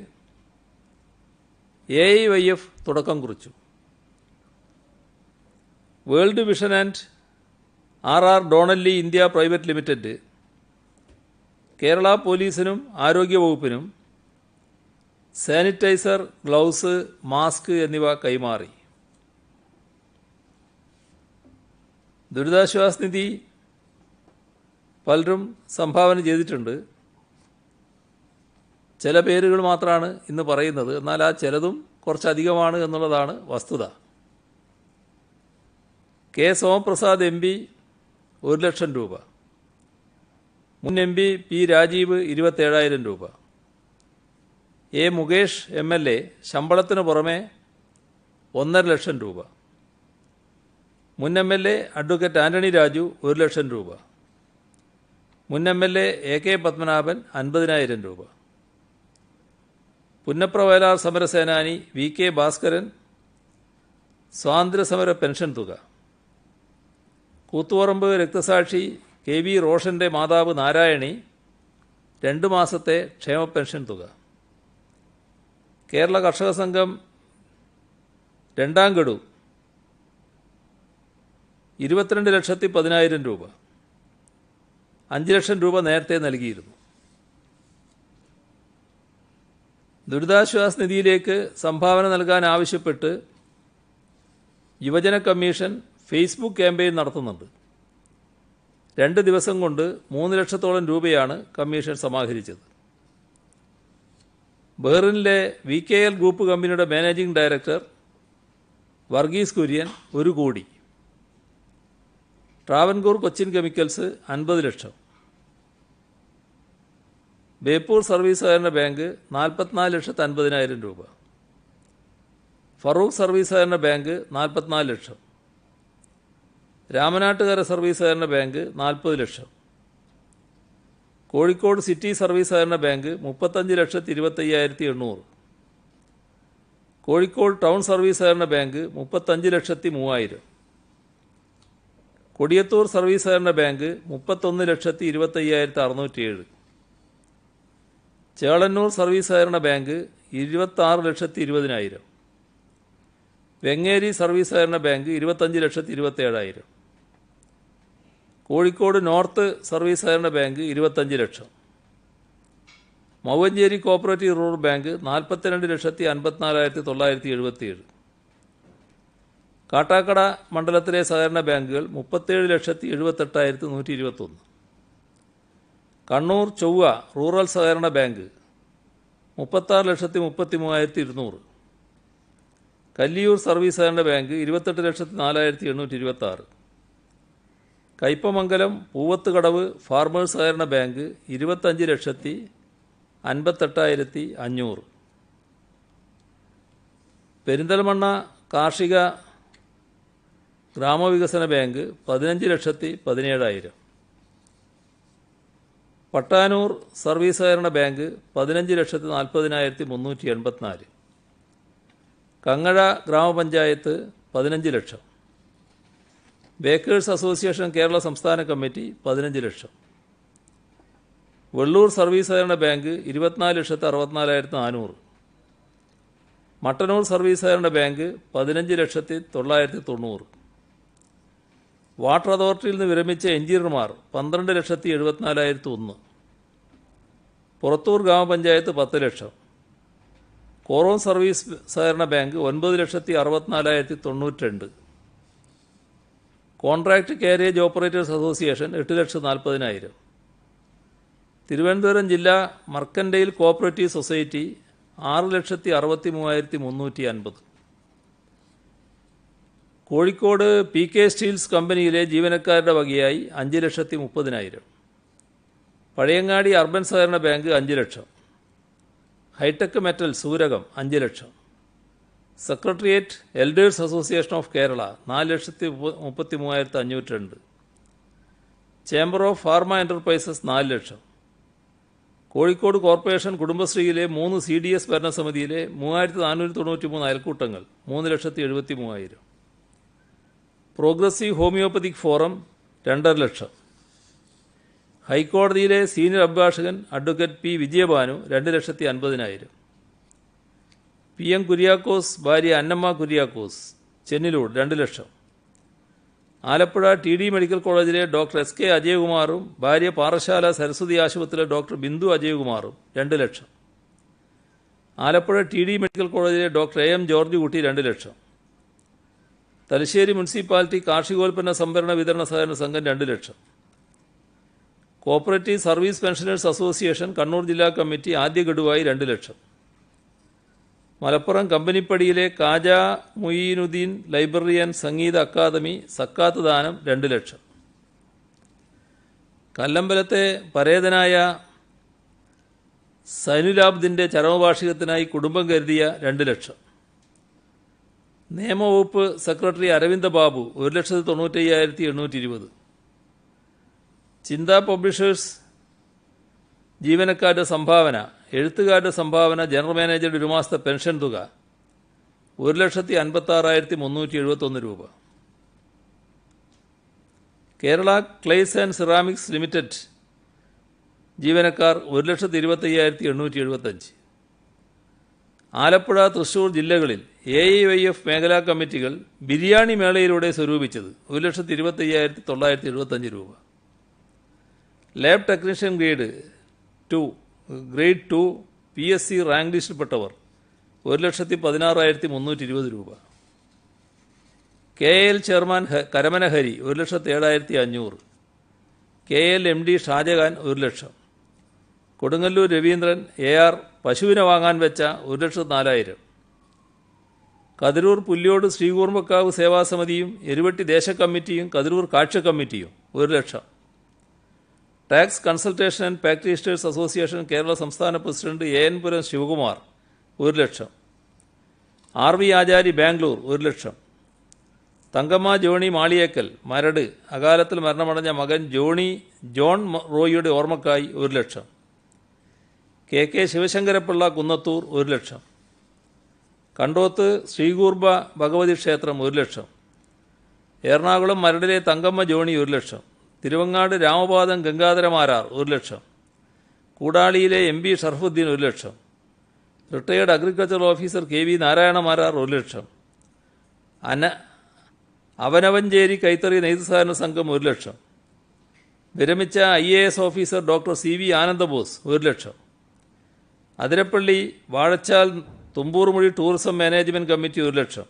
AIYF തുടക്കം കുറിച്ചു. World vision and RR Donnelley India private limited Kerala പോലീസിനും ആരോഗ്യവകുപ്പിനും സാനിറ്റൈസർ, ഗ്ലൗസ്, മാസ്ക് എന്നിവ കൈമാറി. ദുരിതാശ്വാസ നിധി പലരും സംഭാവന ചെയ്തിട്ടുണ്ട്. ചില പേരുകൾ മാത്രമാണ് ഇന്ന് പറയുന്നത്. എന്നാൽ ആ ചിലതും കുറച്ചധികമാണ് എന്നുള്ളതാണ് വസ്തുത. കെ സോമപ്രസാദ് MP 1,00,000 രൂപ, മുൻ MP P രാജീവ് 27,000 രൂപ, A മുകേഷ് MLA ശമ്പളത്തിന് പുറമെ 1,50,000 രൂപ, മുൻ MLA അഡ്വക്കേറ്റ് ആന്റണി രാജു 1,00,000 രൂപ, മുൻ MLA AK പത്മനാഭൻ 50,000 രൂപ, പുന്നപ്ര വയലാർ സമരസേനാനി VK ഭാസ്കരൻ സ്വാതന്ത്ര്യസമര പെൻഷൻ തുക, കൂത്തുപറമ്പ് രക്തസാക്ഷി KV റോഷന്റെ മാതാവ് നാരായണി 2 മാസത്തെ ക്ഷേമ പെൻഷൻ തുക, കേരള കർഷക സംഘം 2ാം ഗഡു 22,10,000 രൂപ, 5 ലക്ഷം രൂപ നേരത്തെ നൽകിയിരുന്നു. ദുരിതാശ്വാസ നിധിയിലേക്ക് സംഭാവന നൽകാൻ ആവശ്യപ്പെട്ട് യുവജന കമ്മീഷൻ ഫേസ്ബുക്ക് ക്യാമ്പയിൻ നടത്തുന്നുണ്ട്. 2 ദിവസം കൊണ്ട് 3 ലക്ഷത്തോളം രൂപയാണ് കമ്മീഷൻ സമാഹരിച്ചത്. ബഹ്റിനിലെ VKL ഗ്രൂപ്പ് കമ്പനിയുടെ മാനേജിംഗ് ഡയറക്ടർ വർഗീസ് കുര്യൻ 1 കോടി, ട്രാവൻകൂർ കൊച്ചിൻ കെമിക്കൽസ് 50 ലക്ഷം, ബേപ്പൂർ സർവീസ് സഹകരണ ബാങ്ക് 44,50,000 രൂപ, ഫറൂഖ് സർവീസ് സഹകരണ ബാങ്ക് 44 ലക്ഷം, രാമനാട്ടുകര സർവീസ് സഹകരണ ബാങ്ക് 40 ലക്ഷം, കോഴിക്കോട് സിറ്റി സർവീസ് സഹകരണ ബാങ്ക് 35,25,800, കോഴിക്കോട് ടൗൺ സർവീസ് സഹകരണ ബാങ്ക് 35,03,000, കൊടിയത്തൂർ സർവീസ് സഹകരണ ബാങ്ക് 31,25,607, ചേളന്നൂർ സർവീസ് സഹകരണ ബാങ്ക് 26,20,000, വെങ്ങേരി സർവീസ് സഹകരണ ബാങ്ക് 25,27,000, കോഴിക്കോട് നോർത്ത് സർവീസ് സഹകരണ ബാങ്ക് 25 ലക്ഷം, Mavancheri cooperative rural bank 42,54,977, Kattakkada മണ്ഡലത്തിലെ സഹകരണ ബാങ്കുകൾ 37,78,121, കണ്ണൂർ ചൊവ്വ റൂറൽ സഹകരണ ബാങ്ക് 36,33,200, കല്ലിയൂർ സർവീസ് സഹകരണ ബാങ്ക് 28,04,826, കയ്പമംഗലം പൂവത്തുകടവ് ഫാർമേഴ്സ് സഹകരണ ബാങ്ക് 25,58,500, പെരിന്തൽമണ്ണ കാർഷിക ഗ്രാമവികസന ബാങ്ക് 15,17,000, പട്ടാനൂർ സർവീസ് സഹകരണ ബാങ്ക് 15,40,384, കങ്ങഴ ഗ്രാമപഞ്ചായത്ത് 15 ലക്ഷം, ബേക്കേഴ്സ് അസോസിയേഷൻ കേരള സംസ്ഥാന കമ്മിറ്റി 15 ലക്ഷം, വെള്ളൂർ സർവീസ് സഹകരണ ബാങ്ക് 24,64,400, മട്ടന്നൂർ സർവീസ് സഹകരണ ബാങ്ക് 15,990,000, വാട്ടർ അതോറിറ്റിയിൽ നിന്ന് വിരമിച്ച എഞ്ചിനീയർമാർ 12,74,001, പുറത്തൂർ ഗ്രാമപഞ്ചായത്ത് 10 ലക്ഷം, കോറോം സർവീസ് സഹകരണ bank 9,64,092, contract carriage operators association 8,40,000, Thiruvananthapuram ജില്ലാ mercantile cooperative society 6,63,350, Kozhikode PK steels കമ്പനിയിലെ ജീവനക്കാരുടെ വകയായി 5,30,000, പഴയങ്ങാടി അർബൻ സഹകരണ ബാങ്ക് 5 ലക്ഷം, ഹൈടെക് മെറ്റൽ സൂരകം 5 lakh, secretariat elders association of Kerala 4,33,502, chamber of pharma enterprises 4 lakh, Kozhikode corporation കുടുംബശ്രീയിലെ 3 CDS ഭരണസമിതിയിലെ 3,493 അയൽക്കൂട്ടങ്ങൾ 3,73,000, പ്രോഗ്രസീവ് ഹോമിയോപ്പതിക് ഫോറം 2.5 ലക്ഷം. ഹൈക്കോടതിയിലെ സീനിയർ അഭിഭാഷകൻ advocate P Vijayabhanu 2,50,000. P M Kuriakose ഭാര്യ അന്നമ്മ കുര്യാക്കോസ് ചെന്നിലൂർ 2 ലക്ഷം. ആലപ്പുഴ ടി ഡി മെഡിക്കൽ കോളേജിലെ ഡോക്ടർ എസ് കെ അജയകുമാറും ഭാര്യ പാറശാല സരസ്വതി ആശുപത്രിയിലെ ഡോക്ടർ ബിന്ദു അജയകുമാറും 2 ലക്ഷം. ആലപ്പുഴ ടി ഡി മെഡിക്കൽ കോളേജിലെ ഡോക്ടർ എ എം ജോർജ് കുട്ടി 2 ലക്ഷം. തലശ്ശേരി മുനിസിപ്പാലിറ്റി കാർഷികോൽപ്പന്ന സംഭരണ വിതരണ സഹകരണ സംഘം 2 lakh. Cooperative service pensioners association Kannur ജില്ലാ കമ്മിറ്റി ആദ്യ ഗഡുവായി 2 ലക്ഷം. മലപ്പുറം കമ്പനിപ്പടിയിലെ കാജ മുയീനുദ്ദീൻ ലൈബ്രറി ആൻഡ് സംഗീത അക്കാദമി സക്കാത്ത് ദാനം 2 ലക്ഷം. കല്ലമ്പലത്തെ പരേതനായ സൈനുലാബ്ദിൻ്റെ ചരമവാർഷികത്തിനായി കുടുംബം കരുതിയ 2 ലക്ഷം. നിയമവകുപ്പ് സെക്രട്ടറി അരവിന്ദ ബാബു 1,95,820. ചിന്ത പബ്ലിഷേഴ്സ് ജീവനക്കാരുടെ സംഭാവന, എഴുത്തുകാരുടെ സംഭാവന, ജനറൽ മാനേജറുടെ ഒരു മാസത്തെ പെൻഷൻ തുക 1,56,371 രൂപ. Kerala clays and ceramics limited ജീവനക്കാർ 1,25,875. ആലപ്പുഴ, തൃശൂർ ജില്ലകളിൽ AIYF മേഖലാ കമ്മിറ്റികൾ ബിരിയാണി മേളയിലൂടെ സ്വരൂപിച്ചത് 1,25,975 രൂപ. Lab technician grade 2 PSC rank ലിസ്റ്റിൽപ്പെട്ടവർ 1,16,320 രൂപ. KL chairman Karamana Hari 1,07,500. KL MD Shajahan 1 lakh. Kodungallur Raveendran AR പശുവിനെ വാങ്ങാൻ വെച്ച 1,04,000. കതിരൂർ പുല്യോട് ശ്രീകൂർമ്മക്കാവ് സേവാസമിതിയും എരുവട്ടി ദേശകമ്മിറ്റിയും കതിരൂർ കാഴ്ച കമ്മിറ്റിയും 1 lakh. Tax consultation and practitioners association Kerala സംസ്ഥാന president AN Puram Sivakumar 1 lakh. RV Achari Bangalore 1 lakh. Thankamma Johnny Maliyekkal Maradu അകാലത്തിൽ മരണമടഞ്ഞ മകൻ ജോൺ റോയിയുടെ ഓർമ്മക്കായി 1 ലക്ഷം. KK ശിവശങ്കരപ്പിള്ള കുന്നത്തൂർ 1 ലക്ഷം. കണ്ടോത്ത് ശ്രീകൂർബ ഭഗവതി ക്ഷേത്രം 1 ലക്ഷം. എറണാകുളം മരടിലെ തങ്കമ്മ ജോണി 1 ലക്ഷം. തിരുവങ്ങാട് രാമപാദം ഗംഗാധരമാരാർ 1 ലക്ഷം. കൂടാളിയിലെ MB Sharafuddin 1 lakh. Retired agriculture officer KV Narayanamarar 1 lakh. Avanavanchery കൈത്തറി നെയ്ത്ത് സഹകരണ സംഘം 1 ലക്ഷം. വിരമിച്ച IAS officer doctor CV Ananda Bose 1 ലക്ഷം. Athirappilly Vazhachal Thumboormuzhi tourism management committee 1 ലക്ഷം.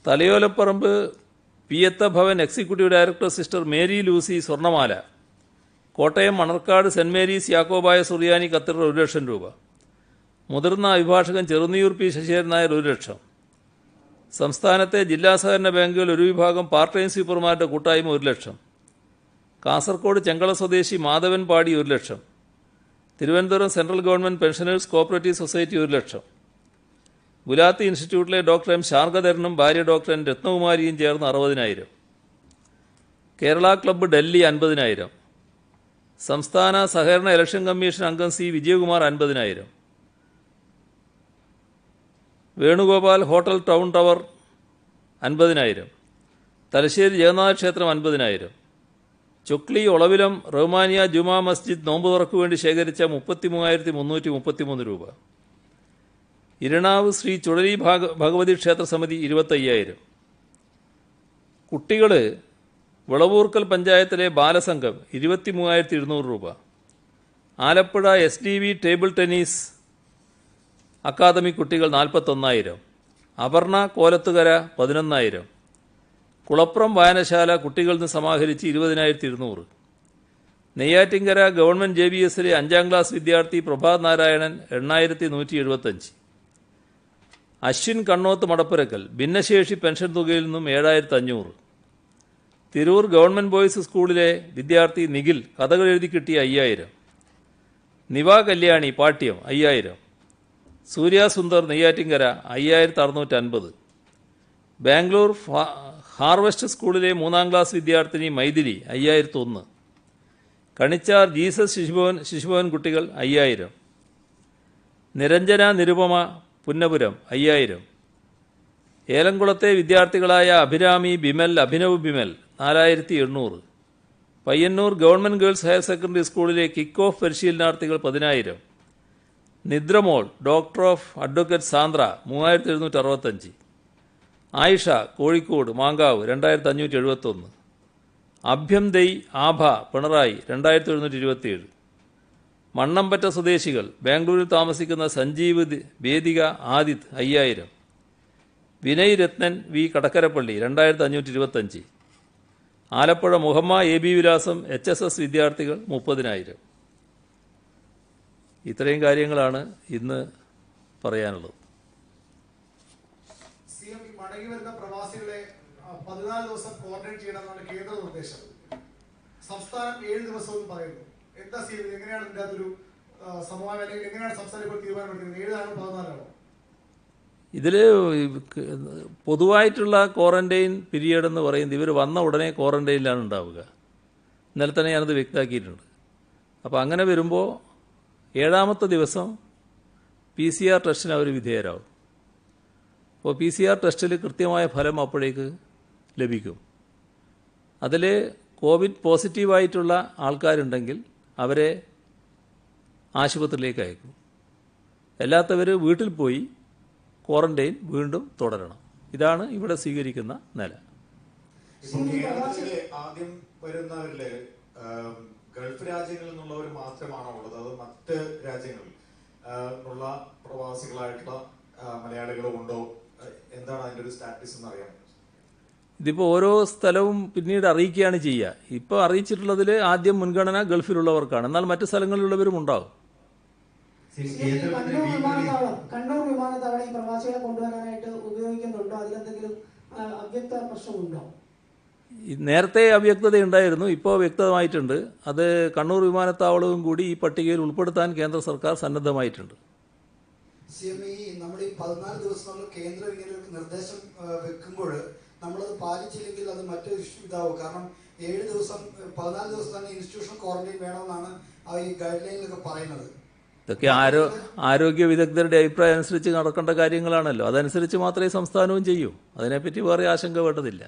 Thalayolaparambu Pieta Bhavan executive director sister Mary Lucy സ്വർണ്ണമാല. Kottayam Manarcad saint Mary's Yakobaya Suriyani Qatar 1 ലക്ഷം രൂപ. മുതിർന്ന അഭിഭാഷകൻ ചെറുന്നിയൂർ P ശശിധരൻ നായർ 1 ലക്ഷം. സംസ്ഥാനത്തെ ജില്ലാ സഹകരണ ബാങ്കുകൾ ഒരു വിഭാഗം പാർട്ട് ടൈം സ്വീപ്പർമാരുടെ കൂട്ടായ്മ 1 ലക്ഷം. കാസർഗോഡ് ചെങ്കള സ്വദേശി മാധവൻ പാടി 1 ലക്ഷം. Thiruvananthapuram central government pensioners cooperative society 1 ലക്ഷം. ഗുലാത്തി ഇൻസ്റ്റിറ്റ്യൂട്ടിലെ ഡോക്ടർ M ശാർഗധരനും ഭാര്യ ഡോക്ടർ N രത്നകുമാരിയും ചേർന്ന് 60,000. കേരള ക്ലബ്ബ് ഡൽഹി 50,000. സംസ്ഥാന സഹകരണ ഇലക്ഷൻ കമ്മീഷൻ അംഗം C Vijayakumar 50,000. Venugopal hotel town tower 50,000. Thalassery Jagannatha ക്ഷേത്രം 50,000. ചൊക്ലി ഒളവിലം റഹ്മാനിയ ജുമാ മസ്ജിദ് നോമ്പ് തുറക്കു വേണ്ടി ശേഖരിച്ച 33,333 രൂപ. ഇരണാവ് ശ്രീ ചുഴലി ഭഗവതി ക്ഷേത്ര സമിതി 25,000. കുട്ടികൾ വിളവൂർക്കൽ പഞ്ചായത്തിലെ ബാലസംഘം 23,200 രൂപ. Alappuzha SDV table tennis academy കുട്ടികൾ 41,000. അപർണ കോലത്തുകര 11,000. കുളപ്പുറം വായനശാല കുട്ടികളിൽ നിന്ന് സമാഹരിച്ച് 20,200. നെയ്യാറ്റിങ്കര ഗവൺമെൻറ് JBSലെ 5ാം ക്ലാസ് വിദ്യാർത്ഥി പ്രഭാത് നാരായണൻ 8,175. അശ്വിൻ കണ്ണോത്ത് മടപ്പുരക്കൽ ഭിന്നശേഷി പെൻഷൻ തുകയിൽ നിന്നും 7,500. തിരൂർ ഗവൺമെൻറ് ബോയ്സ് സ്കൂളിലെ വിദ്യാർത്ഥി നിഖിൽ കഥകൾ എഴുതി കിട്ടിയ 5,000. നിവ കല്യാണി പാട്യം 5,000. സൂര്യ സുന്ദർ നെയ്യാറ്റിങ്കര 5,650. ബാംഗ്ലൂർ ഹാർവസ്റ്റ് സ്കൂളിലെ 3ാം ക്ലാസ് വിദ്യാർത്ഥിനി മൈഥിലി 5,001. കണിച്ചാർ ജീസസ് ശിശുഭവൻ കുട്ടികൾ 5,000. നിരഞ്ജന നിരുപമ പുന്നപുരം 5000. ഏലംകുളത്തെ വിദ്യാർത്ഥികളായ Abhirami, Bimal, Abhinav Bimal 4800. Payyanur government girls higher secondary സ്കൂളിലെ കിക്ക് ഓഫ് പരിശീലനാർത്ഥികൾ 10000. Nidramol doctor of advocate Sandra 3765. Ayisha Kozhikode Mankavu 2571. അഭ്യംദൈ ആഭ പിണറായി 2727. മണ്ണമ്പറ്റ സ്വദേശികൾ ബാംഗ്ലൂരിൽ താമസിക്കുന്ന Sanjeev, Vedika, Aadith 5000. Vinay Rathnan V Kadakkarappally 2525. Alappuzha Muhamma A B Vilasam HSS വിദ്യാർത്ഥികൾ 30000. ഇത്രയും കാര്യങ്ങളാണ് ഇന്ന് പറയാനുള്ളത്. മടങ്ങി വരുന്ന പ്രവാസികളെ 14 ദിവസം ക്വാറന്റൈൻ ചെയ്യണമെന്നാണ് കേന്ദ്ര നിർദ്ദേശം. സംസ്ഥാനം 7 ദിവസവും പറയുന്നു. എന്താ ചെയ്യുന്നത്? എങ്ങനെയാണ് ഇതിന്റെ അതൊരു സമവായം, അല്ലെങ്കിൽ എങ്ങനെയാണ് സംസ്ഥാനം ഇപ്പോൾ തീരുമാനമെടുക്കുന്നത്? 7 ആണോ 14 ആണോ? ഇതിൽ പൊതുവായിട്ടുള്ള ക്വാറന്റൈൻ പീരീഡ് എന്ന് പറയുന്നത് ഇവർ വന്ന ഉടനെ ക്വാറന്റൈനിലാണ് ഉണ്ടാവുക. ഇന്നലെ തന്നെ ഞാനത് വ്യക്തമാക്കിയിട്ടുണ്ട്. അപ്പോൾ അങ്ങനെ വരുമ്പോൾ 7ാമത്തെ ദിവസം PCR ടെസ്റ്റിന് അവർ വിധേയരാകും. അപ്പോൾ PCR ടെസ്റ്റിൽ കൃത്യമായ ഫലം അപ്പോഴേക്ക് ലഭിക്കും. അതിൽ കോവിഡ് പോസിറ്റീവായിട്ടുള്ള ആൾക്കാരുണ്ടെങ്കിൽ അവരെ ആശുപത്രിയിലേക്ക് അയക്കും. അല്ലാത്തവർ വീട്ടിൽ പോയി ക്വാറന്റൈൻ വീണ്ടും തുടരണം. ഇതാണ് ഇവിടെ സ്വീകരിക്കുന്ന നില. ആദ്യം വരുന്നവരില് ഗൾഫ് രാജ്യങ്ങളിൽ നിന്നുള്ളവർ മാത്രമാണോ ഉള്ളത്, അത് മറ്റ് രാജ്യങ്ങളിൽ ഉള്ള പ്രവാസികളായിട്ടുള്ള മലയാളികളും ഉണ്ടോ? എന്താണ് അതിന്റെ ഒരു സ്റ്റാറ്റസ് എന്ന് അറിയാൻ? ഇതിപ്പോൾ ഓരോ സ്ഥലവും പിന്നീട് അറിയിക്കുകയാണ് ചെയ്യുക. ഇപ്പോൾ അറിയിച്ചിട്ടുള്ളതിൽ ആദ്യം മുൻഗണന ഗൾഫിലുള്ളവർക്കാണ്, എന്നാൽ മറ്റ് സ്ഥലങ്ങളിലുള്ളവരും ഉണ്ടാകും. കണ്ണൂർ വിമാനത്താവളം ഈ പ്രവാസികളെ കൊണ്ടുവരാനായിട്ട് ഉപയോഗിക്കുന്നുണ്ടോ? അതിലെന്തെങ്കിലും അവ്യക്ത പ്രശ്നമുണ്ടോ? നേരത്തെ അവ്യക്തത ഉണ്ടായിരുന്നു, ഇപ്പോൾ വ്യക്തമായിട്ടുണ്ട്. അത് കണ്ണൂർ വിമാനത്താവളവും കൂടി ഈ പട്ടികയിൽ ഉൾപ്പെടുത്താൻ കേന്ദ്ര സർക്കാർ സന്നദ്ധമായിട്ടുണ്ട്. നമ്മുടെ ഈ 14 ദിവസം നമ്മൾ കേന്ദ്രം ഇങ്ങനെ ഒരു നിർദ്ദേശം വെക്കുമ്പോൾ നമ്മളത് പാലിച്ചില്ലെങ്കിൽ അത് മറ്റൊരു ഇതാവും. കാരണം 7 ദിവസം 14 ദിവസം തന്നെ ഇൻസ്റ്റിറ്റ്യൂഷണൽ ക്വാറന്റൈൻ വേണമെന്നാണ് ഈ ഗൈഡ് ലൈനിലൊക്കെ പറയുന്നത്. ഇതൊക്കെ ആരോഗ്യ വിദഗ്ധരുടെ അഭിപ്രായം അനുസരിച്ച് നടക്കേണ്ട കാര്യങ്ങളാണല്ലോ. അതനുസരിച്ച് മാത്രമേ സംസ്ഥാനവും ചെയ്യൂ. അതിനെപ്പറ്റി വേറെ ആശങ്ക വേണ്ടതില്ല.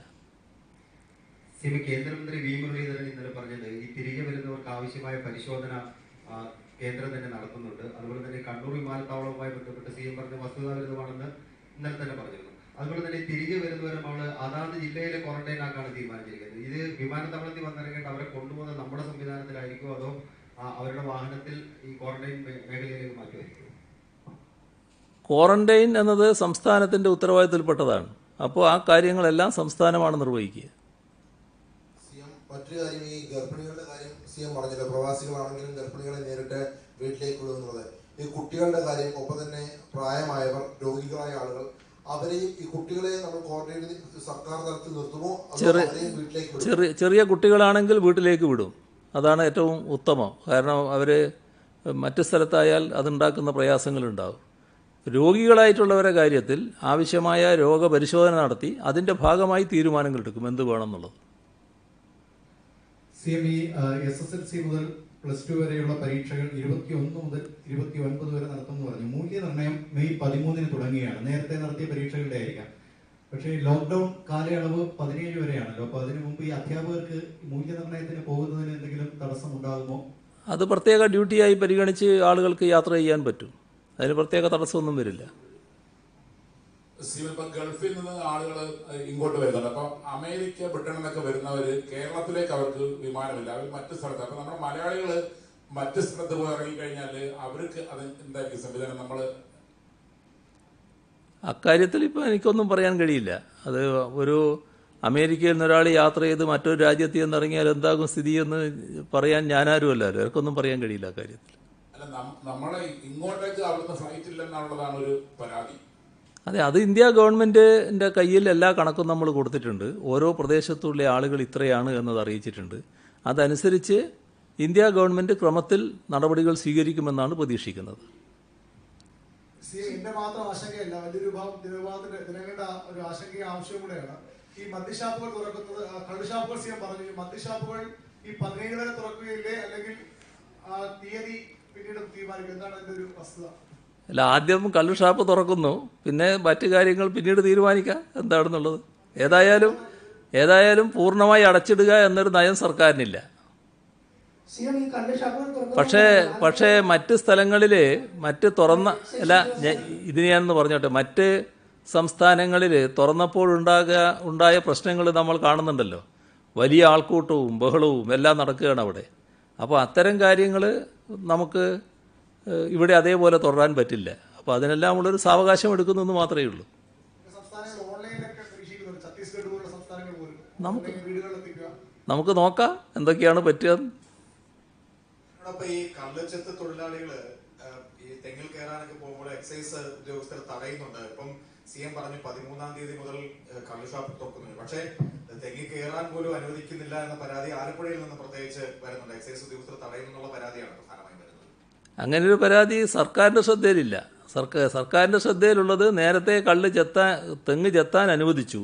കേന്ദ്രമന്ത്രി വി മുരളീധരൻ ഇന്നലെ പറഞ്ഞത് ഈ തിരികെ വരുന്നവർക്ക് ആവശ്യമായ പരിശോധന കേന്ദ്രം തന്നെ നടത്തുന്നുണ്ട്. അതുപോലെ തന്നെ കണ്ണൂർ വിമാനത്താവളവുമായി ബന്ധപ്പെട്ട് CM പറഞ്ഞ വസ്തുതാവിരുദ്ധമാണെന്ന് ഇന്നലെ തന്നെ പറഞ്ഞിരുന്നു. അതുപോലെ തന്നെ തിരികെ വരുന്നവരെ നമ്മൾ അതാത് ജില്ലയിലെ ക്വാറന്റൈൻ ആക്കാണ് തീരുമാനിച്ചിരിക്കുന്നത്. ഇത് വിമാനത്താവളത്തിൽ വന്നിറങ്ങിയിട്ട് അവരെ കൊണ്ടുപോകുന്ന നമ്മുടെ സംവിധാനത്തിലായിരിക്കും, അതോ അവരുടെ വാഹനത്തിൽ ഈ ക്വാറന്റൈൻ മേഖലയിലേക്ക് മാറ്റുമായിരിക്കും? ക്വാറന്റൈൻ എന്നത് സംസ്ഥാനത്തിന്റെ ഉത്തരവാദിത്തത്തിൽപ്പെട്ടതാണ്. അപ്പോൾ ആ കാര്യങ്ങളെല്ലാം സംസ്ഥാനമാണ് നിർവഹിക്കുക. മറ്റൊരു കാര്യം, ഈ ഗർഭിണികളുടെ കാര്യം CM പറഞ്ഞല്ലോ. പ്രവാസികളാണെങ്കിലും ഗർഭിണികളെ നേരിട്ട് വീട്ടിലേക്ക് വിടുന്നത്, ഈ കുട്ടികളുടെ കാര്യം, ഒപ്പം തന്നെ പ്രായമായവർ, രോഗികളായ ആളുകൾ, അവരെയും ഈ കുട്ടികളെ നമ്മൾ ക്വാറന്റൈനിൽ സർക്കാർ തലത്തിൽ നിർത്തുമോ? ചെറിയ കുട്ടികളാണെങ്കിൽ വീട്ടിലേക്ക് വിടും. അതാണ് ഏറ്റവും ഉത്തമം. കാരണം അവർ മറ്റു സ്ഥലത്തായാൽ അതുണ്ടാക്കുന്ന പ്രയാസങ്ങളുണ്ടാകും. രോഗികളായിട്ടുള്ളവരുടെ കാര്യത്തിൽ ആവശ്യമായ രോഗപരിശോധന നടത്തി അതിൻ്റെ ഭാഗമായി തീരുമാനങ്ങൾ എടുക്കും എന്ത് വേണമെന്നുള്ളത്. CM SSLC മുതൽ +2 വരെയുള്ള പരീക്ഷകൾ 21 മുതൽ 29 വരെ നടത്തുമെന്ന് പറഞ്ഞു. മൂല്യനിർണ്ണയം മെയ് 13 തുടങ്ങുകയാണ്. നേരത്തെ നടത്തിയ പരീക്ഷകളുടെ ആയിരിക്കാം. പക്ഷേ ലോക്ക്ഡൌൺ കാലയളവ് 17 വരെയാണല്ലോ. അപ്പോൾ അതിനു മുമ്പ് ഈ അധ്യാപകർക്ക് മൂല്യനിർണ്ണയത്തിന് പോകുന്നതിന് എന്തെങ്കിലും തടസ്സമുണ്ടാകുമോ? അത് പ്രത്യേക ഡ്യൂട്ടിയായി പരിഗണിച്ച് ആളുകൾക്ക് യാത്ര ചെയ്യാൻ പറ്റും. അതിന് പ്രത്യേക തടസ്സമൊന്നും വരില്ല. ഇപ്പം ഗൾഫിൽ നിന്ന് ആളുകൾ ഇങ്ങോട്ട് വരുന്നുണ്ട്. അപ്പം അമേരിക്ക, ബ്രിട്ടനിൽ നിന്നൊക്കെ വരുന്നവര് കേരളത്തിലേക്ക് അവർക്ക് വിമാനമില്ല, അവർ മറ്റു സ്ഥലത്ത്. അപ്പൊ നമ്മുടെ മലയാളികൾ മറ്റു സ്ഥലത്ത് പോയി ഇറങ്ങിക്കഴിഞ്ഞാല് അവർക്ക് അത് എന്തായിരിക്കും സംവിധാനം? നമ്മൾ അക്കാര്യത്തിൽ ഇപ്പം എനിക്കൊന്നും പറയാൻ കഴിയില്ല. അത് ഒരു അമേരിക്കയിൽ നിന്ന് ഒരാൾ യാത്ര ചെയ്ത് മറ്റൊരു രാജ്യത്ത് ചെന്നിറങ്ങിയാൽ എന്താകും സ്ഥിതി എന്ന് പറയാൻ ഞാനാരുമല്ലല്ലോ. എനിക്കൊന്നും പറയാൻ കഴിയില്ല അക്കാര്യത്തിൽ. അല്ല, നമ്മളെ ഇങ്ങോട്ടേക്ക് അവിടുന്ന് ഫ്ലൈറ്റ് ഇല്ലെന്നുള്ളതാണ് ഒരു പരാതി. അതെ, അത് ഇന്ത്യ ഗവൺമെൻറ്റിൻ്റെ കയ്യിൽ എല്ലാ കണക്കും നമ്മൾ കൊടുത്തിട്ടുണ്ട്. ഓരോ പ്രദേശത്തുള്ള ആളുകൾ ഇത്രയാണ് എന്നത് അറിയിച്ചിട്ടുണ്ട്. അതനുസരിച്ച് ഇന്ത്യ ഗവൺമെൻറ് ക്രമത്തിൽ നടപടികൾ സ്വീകരിക്കുമെന്നാണ് പ്രതീക്ഷിക്കുന്നത്. എന്റെ മാത്രം ആശങ്കയല്ല, വലിയൊരു വിഭാഗത്തിന്റെ ജനങ്ങളുടെ ഒരു ആശങ്കയും ആവശ്യവും കൂടെയാണ്. ഈ മദ്യഷാപ്പുകൾ തുറക്കുന്നത്, കള്ളുഷാപ്പുകൾ CM പറഞ്ഞു, മദ്യഷാപ്പുകൾ ഈ 17 വരെ തുറക്കുകയില്ലേ, അല്ലെങ്കിൽ തീയതി പിന്നീട് തീരുമാനിക്കും? എന്താണ് അതിന്റെ ഒരു വസ്തുത? അല്ല, ആദ്യം കള്ള് ഷാപ്പ് തുറക്കുന്നു, പിന്നെ മറ്റു കാര്യങ്ങൾ പിന്നീട് തീരുമാനിക്കാം എന്താണെന്നുള്ളത്. ഏതായാലും പൂർണ്ണമായി അടച്ചിടുക എന്നൊരു നയം സർക്കാരിനില്ല. സിഎം ഈ കള്ള് ഷാപ്പുകൾ തുറക്കുന്നു പക്ഷേ മറ്റ് സ്ഥലങ്ങളിൽ ഇതിന് ഞാനൊന്ന് പറഞ്ഞോട്ടെ, മറ്റ് സംസ്ഥാനങ്ങളിൽ ഉണ്ടായ പ്രശ്നങ്ങൾ നമ്മൾ കാണുന്നുണ്ടല്ലോ. വലിയ ആൾക്കൂട്ടവും ബഹളവും എല്ലാം നടക്കുകയാണ് അവിടെ. അപ്പോൾ അത്തരം കാര്യങ്ങൾ നമുക്ക് ഇവിടെ അതേപോലെ തുടരാൻ പറ്റില്ല. അപ്പോൾ അതിനെല്ലാം ഉള്ളൊരു സാവകാശം എടുക്കുന്നതെന്ന് മാത്രമേ ഉള്ളൂ. സംസ്ഥാനങ്ങൾ ഓൺലൈനിലൊക്കെ പരീക്ഷിക്കുന്നുണ്ട്, ഛത്തീസ്ഗഡ് പോലുള്ള സംസ്ഥാനങ്ങൾ പോലും വീടുകളിലെത്തിക്കുക. നമുക്ക് നോക്കാം എന്തൊക്കെയാണ് പറ്റുക. അപ്പൊ ഈ കള്ളച്ചെത്ത് തൊഴിലാളികള് ഈ തെങ്ങിൽ കയറാനൊക്കെ പോകുമ്പോൾ എക്സൈസ് ഉദ്യോഗസ്ഥർ തടയുന്നുണ്ട്. ഇപ്പം CM പറഞ്ഞു 13-ാം തീയതി മുതൽ കള്ളുഷാപ്പ് തുറക്കുന്നു. പക്ഷേ തെങ്ങിൽ കയറാൻ പോലും അനുവദിക്കുന്നില്ല എന്ന പരാതി ആലപ്പുഴയിൽ നിന്ന് പ്രത്യേകിച്ച് വരുന്നുണ്ട്. എക്സൈസ് ഉദ്യോഗസ്ഥർ തടയുന്നുള്ള പരാതിയാണ് പ്രധാനമായും വരുന്നത്. അങ്ങനെ ഒരു പരാതി സർക്കാരിൻ്റെ ശ്രദ്ധയിലില്ല. സർക്കാരിൻ്റെ ശ്രദ്ധയിലുള്ളത് നേരത്തെ തെങ്ങ് ചെത്താൻ അനുവദിച്ചു.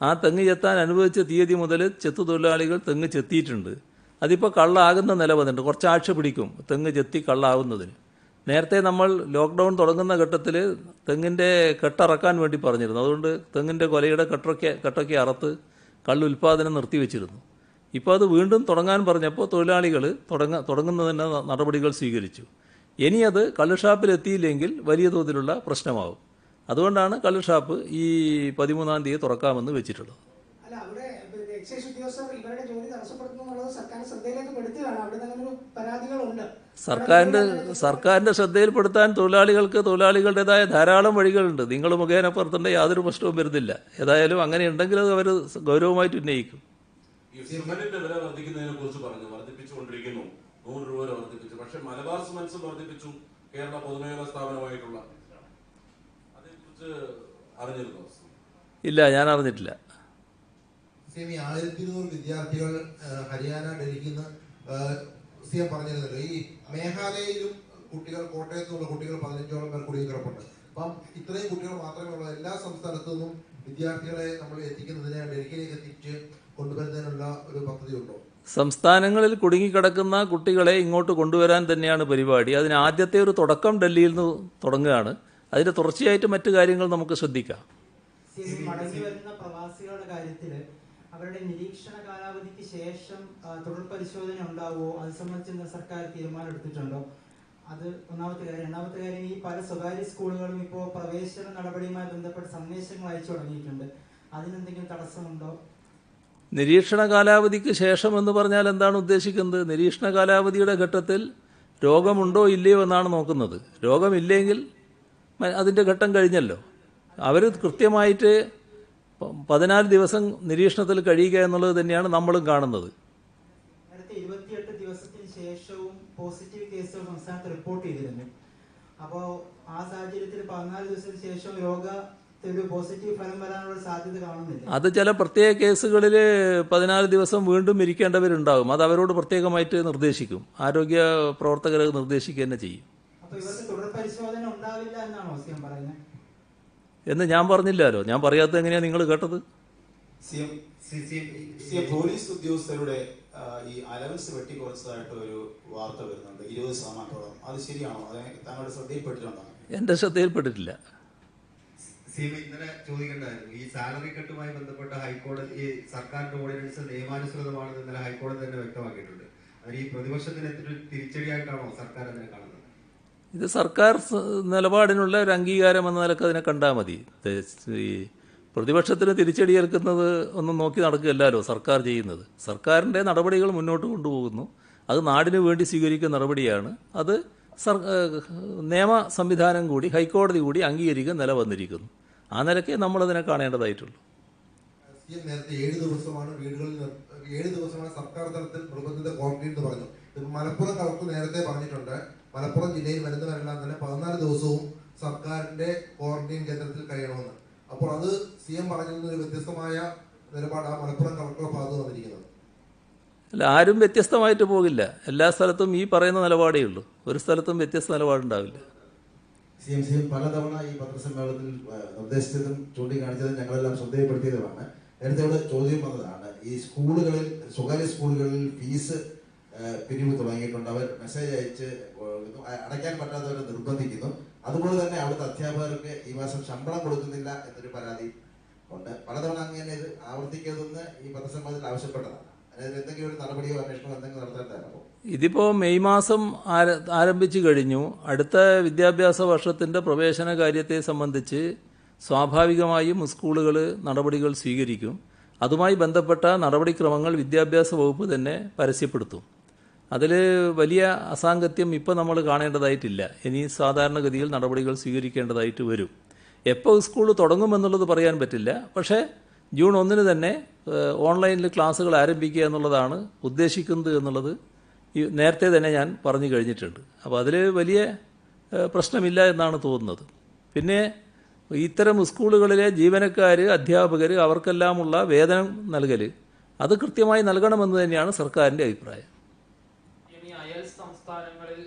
ആ തെങ്ങ് ചെത്താൻ അനുവദിച്ച തീയതി മുതൽ ചെത്തു തൊഴിലാളികൾ തെങ്ങ് ചെത്തിയിട്ടുണ്ട്. അതിപ്പോൾ കള്ളാകുന്ന നില വന്നിട്ടുണ്ട്. കുറച്ച് ആഴ്ച പിടിക്കും തെങ്ങ് ചെത്തി കള്ളാവുന്നതിന്. നേരത്തെ നമ്മൾ ലോക്ക്ഡൗൺ തുടങ്ങുന്ന ഘട്ടത്തിൽ തെങ്ങിൻ്റെ കെട്ടിറക്കാൻ വേണ്ടി പറഞ്ഞിരുന്നു. അതുകൊണ്ട് തെങ്ങിൻ്റെ കൊലയുടെ കെട്ടൊക്കെ അറുത്ത് കള്ളുൽപാദനം നിർത്തിവെച്ചിരുന്നു. ഇപ്പോൾ അത് വീണ്ടും തുടങ്ങാൻ പറഞ്ഞപ്പോൾ തൊഴിലാളികൾ തുടങ്ങുന്നതിന് നടപടികൾ സ്വീകരിച്ചു. ഇനി അത് കള്ളുഷാപ്പിലെത്തിയില്ലെങ്കിൽ വലിയ തോതിലുള്ള പ്രശ്നമാവും. അതുകൊണ്ടാണ് കള്ളുഷാപ്പ് ഈ 13-ാം തീയതി തുറക്കാമെന്ന് വെച്ചിട്ടുള്ളത്. അല്ല, അവിടെ എക്സൈസ് ഉദ്യോഗസ്ഥർ ഇവരുടെ ജോലി തടസ്സപ്പെടുത്തുന്നു എന്നുള്ളത് സർക്കാർ ശ്രദ്ധയിലേക്ക് പെടുത്തുകയാണ്. അവിടെ അങ്ങനെ പരാതികളുണ്ട്. സർക്കാരിൻ്റെ ശ്രദ്ധയിൽപ്പെടുത്താൻ തൊഴിലാളികളുടേതായ ധാരാളം വഴികളുണ്ട്. നിങ്ങൾ മുഖേന പുറത്തുണ്ട്, യാതൊരു പ്രശ്നവും വരുന്നില്ല. ഏതായാലും അങ്ങനെ ഉണ്ടെങ്കിൽ അത് അവർ ഗൗരവമായിട്ട് ഉന്നയിക്കും. ഈ സിമന്റിന്റെ വില വർദ്ധിക്കുന്നതിനെ കുറിച്ച് പറഞ്ഞു, വർദ്ധിപ്പിച്ചുകൊണ്ടിരിക്കുന്നു. 100 രൂപ വരെ വർദ്ധിപ്പിച്ചു. പക്ഷെ മലബാർ സിമന്റ്സ് വർദ്ധിപ്പിച്ചു, കേരള പൊതുമേഖലാ സ്ഥാപനമായിട്ടുള്ള. അതേക്കുറിച്ച് അറിഞ്ഞിരുന്നോ? ഇല്ല, ഞാൻ അറിഞ്ഞിട്ടില്ല. 1200 വിദ്യാർത്ഥികൾ ഹരിയാന, ഡൽഹിയിൽ നിന്ന് CM പറഞ്ഞിരുന്നല്ലോ. ഈ മേഘാലയയിലും കുട്ടികൾ, കോട്ടയത്തുള്ള കുട്ടികൾ 15ഓളം പേർ കുടിയേറിയിട്ടുണ്ട്. അപ്പം ഇത്രയും കുട്ടികൾ മാത്രമേ ഉള്ളൂ. എല്ലാ സംസ്ഥാനത്തു നിന്നും വിദ്യാർത്ഥികളെ നമ്മൾ എത്തിക്കുന്നതിന്, ഡൽഹിയിലേക്ക് എത്തിച്ച് കൊണ്ടുവരുന്നതിനുള്ള ഒരു പദ്ധതി ഉണ്ടോ? സംസ്ഥാനങ്ങളിൽ കുടുങ്ങിക്കിടക്കുന്ന കുട്ടികളെ ഇങ്ങോട്ട് കൊണ്ടുവരാൻ തന്നെയാണ് പരിപാടി. അതിന് ആദ്യത്തെ ഒരു തുടക്കം ഡൽഹിയിൽ നിന്ന് തുടങ്ങുകയാണ്. അതിൻ്റെ തുടർച്ചയായിട്ട് മറ്റു കാര്യങ്ങൾ നമുക്ക് ശ്രദ്ധിക്കാം. മടങ്ങി വരുന്ന പ്രവാസികളുടെ കാര്യത്തിൽ അവരുടെ നിരീക്ഷണ കാലാവധിക്ക് ശേഷം തുടർ പരിശോധന ഉണ്ടാവുമോ? അത് സംബന്ധിച്ച് സർക്കാർ തീരുമാനം എടുത്തിട്ടുണ്ടോ? അത് ഒന്നാമത്തെ കാര്യം. രണ്ടാമത്തെ കാര്യം, ഈ പല സ്വകാര്യ സ്കൂളുകളും ഇപ്പോൾ പ്രവേശന നടപടിയുമായി ബന്ധപ്പെട്ട് സന്ദേശങ്ങൾ അയച്ചു തുടങ്ങിയിട്ടുണ്ട്. അതിനെന്തെങ്കിലും തടസ്സമുണ്ടോ? നിരീക്ഷണ കാലാവധിക്ക് ശേഷം എന്ന് പറഞ്ഞാൽ എന്താണ് ഉദ്ദേശിക്കുന്നത്? നിരീക്ഷണ കാലാവധിയുടെ ഘട്ടത്തിൽ രോഗമുണ്ടോ ഇല്ലയോ എന്നാണ് നോക്കുന്നത്. രോഗമില്ലെങ്കിൽ അതിൻ്റെ ഘട്ടം കഴിഞ്ഞല്ലോ. അവർ കൃത്യമായിട്ട് 14 ദിവസം നിരീക്ഷണത്തിൽ കഴിയുക എന്നുള്ളത് തന്നെയാണ് നമ്മളും കാണുന്നത്. നേരത്തെ 28 ദിവസത്തിന് ശേഷവും പോസിറ്റീവ് കേസുകൾ സംസ്ഥാനത്ത് റിപ്പോർട്ട് ചെയ്തിരുന്നു. അപ്പോൾ ആ സാഹചര്യത്തിൽ 14 ദിവസത്തിന് ശേഷം രോഗത്തിന് പോസിറ്റീവ് ഫലം വരാനുള്ള സാധ്യത കാണുന്നില്ല. അത് ചില പ്രത്യേക കേസുകളിൽ 14 ദിവസം വീണ്ടും ഇരിക്കേണ്ടവരുണ്ടാകും. അത് അവരോട് പ്രത്യേകമായിട്ട് നിർദ്ദേശിക്കും. ആരോഗ്യ പ്രവർത്തകർ നിർദ്ദേശിക്കുക തന്നെ ചെയ്യും. അപ്പോൾ ഇവർക്ക് തുടർ പരിശോധന ഉണ്ടാവില്ല എന്നാണോ CM പറയുന്നത്? എന്ന് ഞാൻ പറഞ്ഞില്ലല്ലോ. ഞാൻ പറയാത്തത് എങ്ങനെയാണ് നിങ്ങൾ കേട്ടത്? പോലീസ് ഉദ്യോഗസ്ഥരുടെ ഈ അലവൻസ് വെട്ടിക്കുറച്ചതായിട്ട് ഒരു വാർത്ത വരുന്നുണ്ട്, 20%. അത് ശരിയാണോ? താങ്കളുടെ ശ്രദ്ധയിൽപ്പെട്ടിട്ടുണ്ടോ? എന്റെ ശ്രദ്ധയിൽപ്പെട്ടിട്ടില്ല. ഇന്നലെ ചോദിക്കേണ്ടായിരുന്നു, ഈ സാലറി കട്ടുമായി ബന്ധപ്പെട്ട ഹൈക്കോടതി, ഈ സർക്കാരിന്റെ ഓർഡിനൻസ് നിയമാനുസൃതമാണെന്ന് ഇന്നലെ ഹൈക്കോടതി തന്നെ വ്യക്തമാക്കിയിട്ടുണ്ട്. അതിന് ഈ പ്രതിപക്ഷത്തിന് തിരിച്ചടിയായിട്ടാണോ സർക്കാർ അതിനെ കാണുന്നത്? ഇത് സർക്കാർ നിലപാടിനുള്ള ഒരു അംഗീകാരം എന്ന നിലക്ക് അതിനെ കണ്ടാൽ മതി. ഈ പ്രതിപക്ഷത്തിന് തിരിച്ചടിയേൽക്കുന്നത് ഒന്നും നോക്കി നടക്കുകയല്ലോ സർക്കാർ ചെയ്യുന്നത്. സർക്കാരിൻ്റെ നടപടികൾ മുന്നോട്ട് കൊണ്ടുപോകുന്നു. അത് നാടിനു വേണ്ടി സ്വീകരിക്കുന്ന നടപടിയാണ്. അത് നിയമ സംവിധാനം കൂടി, ഹൈക്കോടതി കൂടി അംഗീകരിക്കാൻ നില വന്നിരിക്കുന്നു. ആ നിലയ്ക്ക് നമ്മളതിനെ കാണേണ്ടതായിട്ടുള്ളൂ. നേരത്തെ 7 ദിവസമാണ് വീടുകളിൽ 7 ദിവസമാണ് സർക്കാർ തലത്തിൽ നിർബന്ധിത ക്വാറന്റൈൻ എന്ന് പറഞ്ഞു. മലപ്പുറം കളക്ടർ നേരത്തെ പറഞ്ഞിട്ടുണ്ട്, മലപ്പുറം ജില്ലയിൽ വരുന്നവരെല്ലാം തന്നെ 14 ദിവസവും സർക്കാരിന്റെ ക്വാറന്റൈൻ കേന്ദ്രത്തിൽ കഴിയണമെന്ന്. അപ്പോൾ അത് CM പറഞ്ഞതിൽ ഒരു വ്യത്യസ്തമായ നിലപാടാണ് മലപ്പുറം കളക്ടറുടെ ഭാഗത്ത് വന്നിരിക്കുന്നത്. അല്ല, ആരും വ്യത്യസ്തമായിട്ട് പോകില്ല. എല്ലാ സ്ഥലത്തും ഈ പറയുന്ന നിലപാടേ ഉള്ളൂ. ഒരു സ്ഥലത്തും വ്യത്യസ്ത നിലപാടുണ്ടാവില്ല. CM പലതവണ ഈ പത്രസമ്മേളനത്തിൽ നിർദ്ദേശിച്ചതും ചൂണ്ടിക്കാണിച്ചതും ഞങ്ങളെല്ലാം ശ്രദ്ധയിൽപ്പെടുത്തിയതുമാണ്. നേരത്തെ ഇവിടെ ചോദ്യം വന്നതാണ്, ഈ സ്കൂളുകളിൽ, സ്വകാര്യ സ്കൂളുകളിൽ ഫീസ് പിരിവ് തുടങ്ങിയിട്ടുണ്ട്. അവർ മെസ്സേജ് അയച്ച് അടയ്ക്കാൻ പറ്റാത്തവരെ നിർബന്ധിക്കുന്നു. അതുപോലെ തന്നെ അവിടുത്തെ അധ്യാപകർക്ക് ഈ മാസം ശമ്പളം കൊടുക്കുന്നില്ല എന്നൊരു പരാതി ഉണ്ട്. പലതവണ അങ്ങനെ ഇത് ആവർത്തിക്കരുതെന്ന് ഈ പത്രസമ്മേളനത്തിൽ ആവശ്യപ്പെട്ടതാണ്. അതായത് എന്തെങ്കിലും ഒരു നടപടിയോ അന്വേഷണമോ എന്തെങ്കിലും നടത്തേണ്ടതാണ്. ഇതിപ്പോൾ മെയ് മാസം ആരംഭിച്ചു കഴിഞ്ഞു. അടുത്ത വിദ്യാഭ്യാസ വർഷത്തിൻ്റെ പ്രവേശന കാര്യത്തെ സംബന്ധിച്ച് സ്വാഭാവികമായും സ്കൂളുകൾ നടപടികൾ സ്വീകരിക്കും. അതുമായി ബന്ധപ്പെട്ട നടപടിക്രമങ്ങൾ വിദ്യാഭ്യാസ വകുപ്പ് തന്നെ പരസ്യപ്പെടുത്തും. അതിൽ വലിയ അസാംഗത്യം ഇപ്പോൾ നമ്മൾ കാണേണ്ടതായിട്ടില്ല. ഇനി സാധാരണഗതിയിൽ നടപടികൾ സ്വീകരിക്കേണ്ടതായിട്ട് വരും. എപ്പോൾ സ്കൂൾ തുടങ്ങുമെന്നുള്ളത് പറയാൻ പറ്റില്ല. പക്ഷേ ജൂൺ 1 തന്നെ ഓൺലൈനിൽ ക്ലാസ്സുകൾ ആരംഭിക്കുക എന്നുള്ളതാണ് ഉദ്ദേശിക്കുന്നത് എന്നുള്ളത് നേരത്തെ തന്നെ ഞാൻ പറഞ്ഞു കഴിഞ്ഞിട്ടുണ്ട്. അപ്പോൾ അതിൽ വലിയ പ്രശ്നമില്ല എന്നാണ് തോന്നുന്നത്. പിന്നെ ഇത്തരം സ്കൂളുകളിലെ ജീവനക്കാർ, അധ്യാപകർ അവർക്കെല്ലാമുള്ള വേതനം നൽകൽ അത് കൃത്യമായി നൽകണമെന്ന് തന്നെയാണ് സർക്കാരിൻ്റെ അഭിപ്രായം. ഇനി അയൽ സംസ്ഥാനങ്ങളിൽ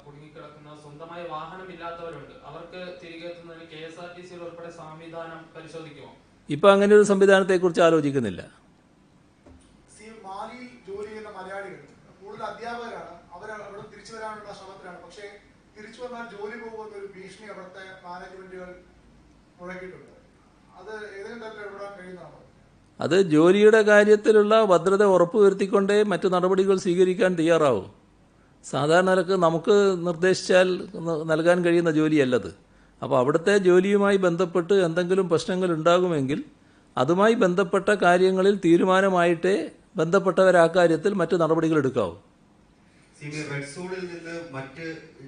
കുടുങ്ങിക്കിടക്കുന്ന സ്വന്തമായി വാഹനമില്ലാത്തവരുണ്ട്, അവർക്ക് തിരികെ എത്തുന്നതിന് KSRTC ഉൾപ്പെടെ സംവിധാനം പരിശോധിക്കുമോ? ഇപ്പം അങ്ങനെ ഒരു സംവിധാനത്തെക്കുറിച്ച് ആലോചിക്കുന്നില്ല. മാലിയിൽ ജോലി ചെയ്യുന്ന മലയാളികൾ കൂടുതൽ അധ്യാപകരാണ്. അവർ അവിടെ തിരിച്ചു വരാനുള്ള ശ്രമത്തിലാണ്. പക്ഷേ തിരിച്ചു വന്നാൽ ജോലി പോകുന്ന ഒരു ഭീഷണി അവിടുത്തെ മാനേജ്മെന്റുകൾ മുഴക്കിയിട്ടുണ്ട്. അത് ഏതെങ്കിലും തരത്തിൽ ഇടപെടാൻ കഴിയുന്നതാണോ? അത് ജോലിയുടെ കാര്യത്തിലുള്ള ഭദ്രത ഉറപ്പുവരുത്തിക്കൊണ്ടേ മറ്റു നടപടികൾ സ്വീകരിക്കാൻ തയ്യാറാവും. സാധാരണ നിലക്ക് നമുക്ക് നിർദ്ദേശിച്ചാൽ നൽകാൻ കഴിയുന്ന ജോലിയല്ലത്. അപ്പോൾ അവിടുത്തെ ജോലിയുമായി ബന്ധപ്പെട്ട് എന്തെങ്കിലും പ്രശ്നങ്ങൾ ഉണ്ടാകുമെങ്കിൽ അതുമായി ബന്ധപ്പെട്ട കാര്യങ്ങളിൽ തീരുമാനമായിട്ടേ ബന്ധപ്പെട്ടവർ ആ കാര്യത്തിൽ മറ്റു നടപടികൾ എടുക്കാവൂ. റെഡ് സോണിൽ നിന്ന് മറ്റ്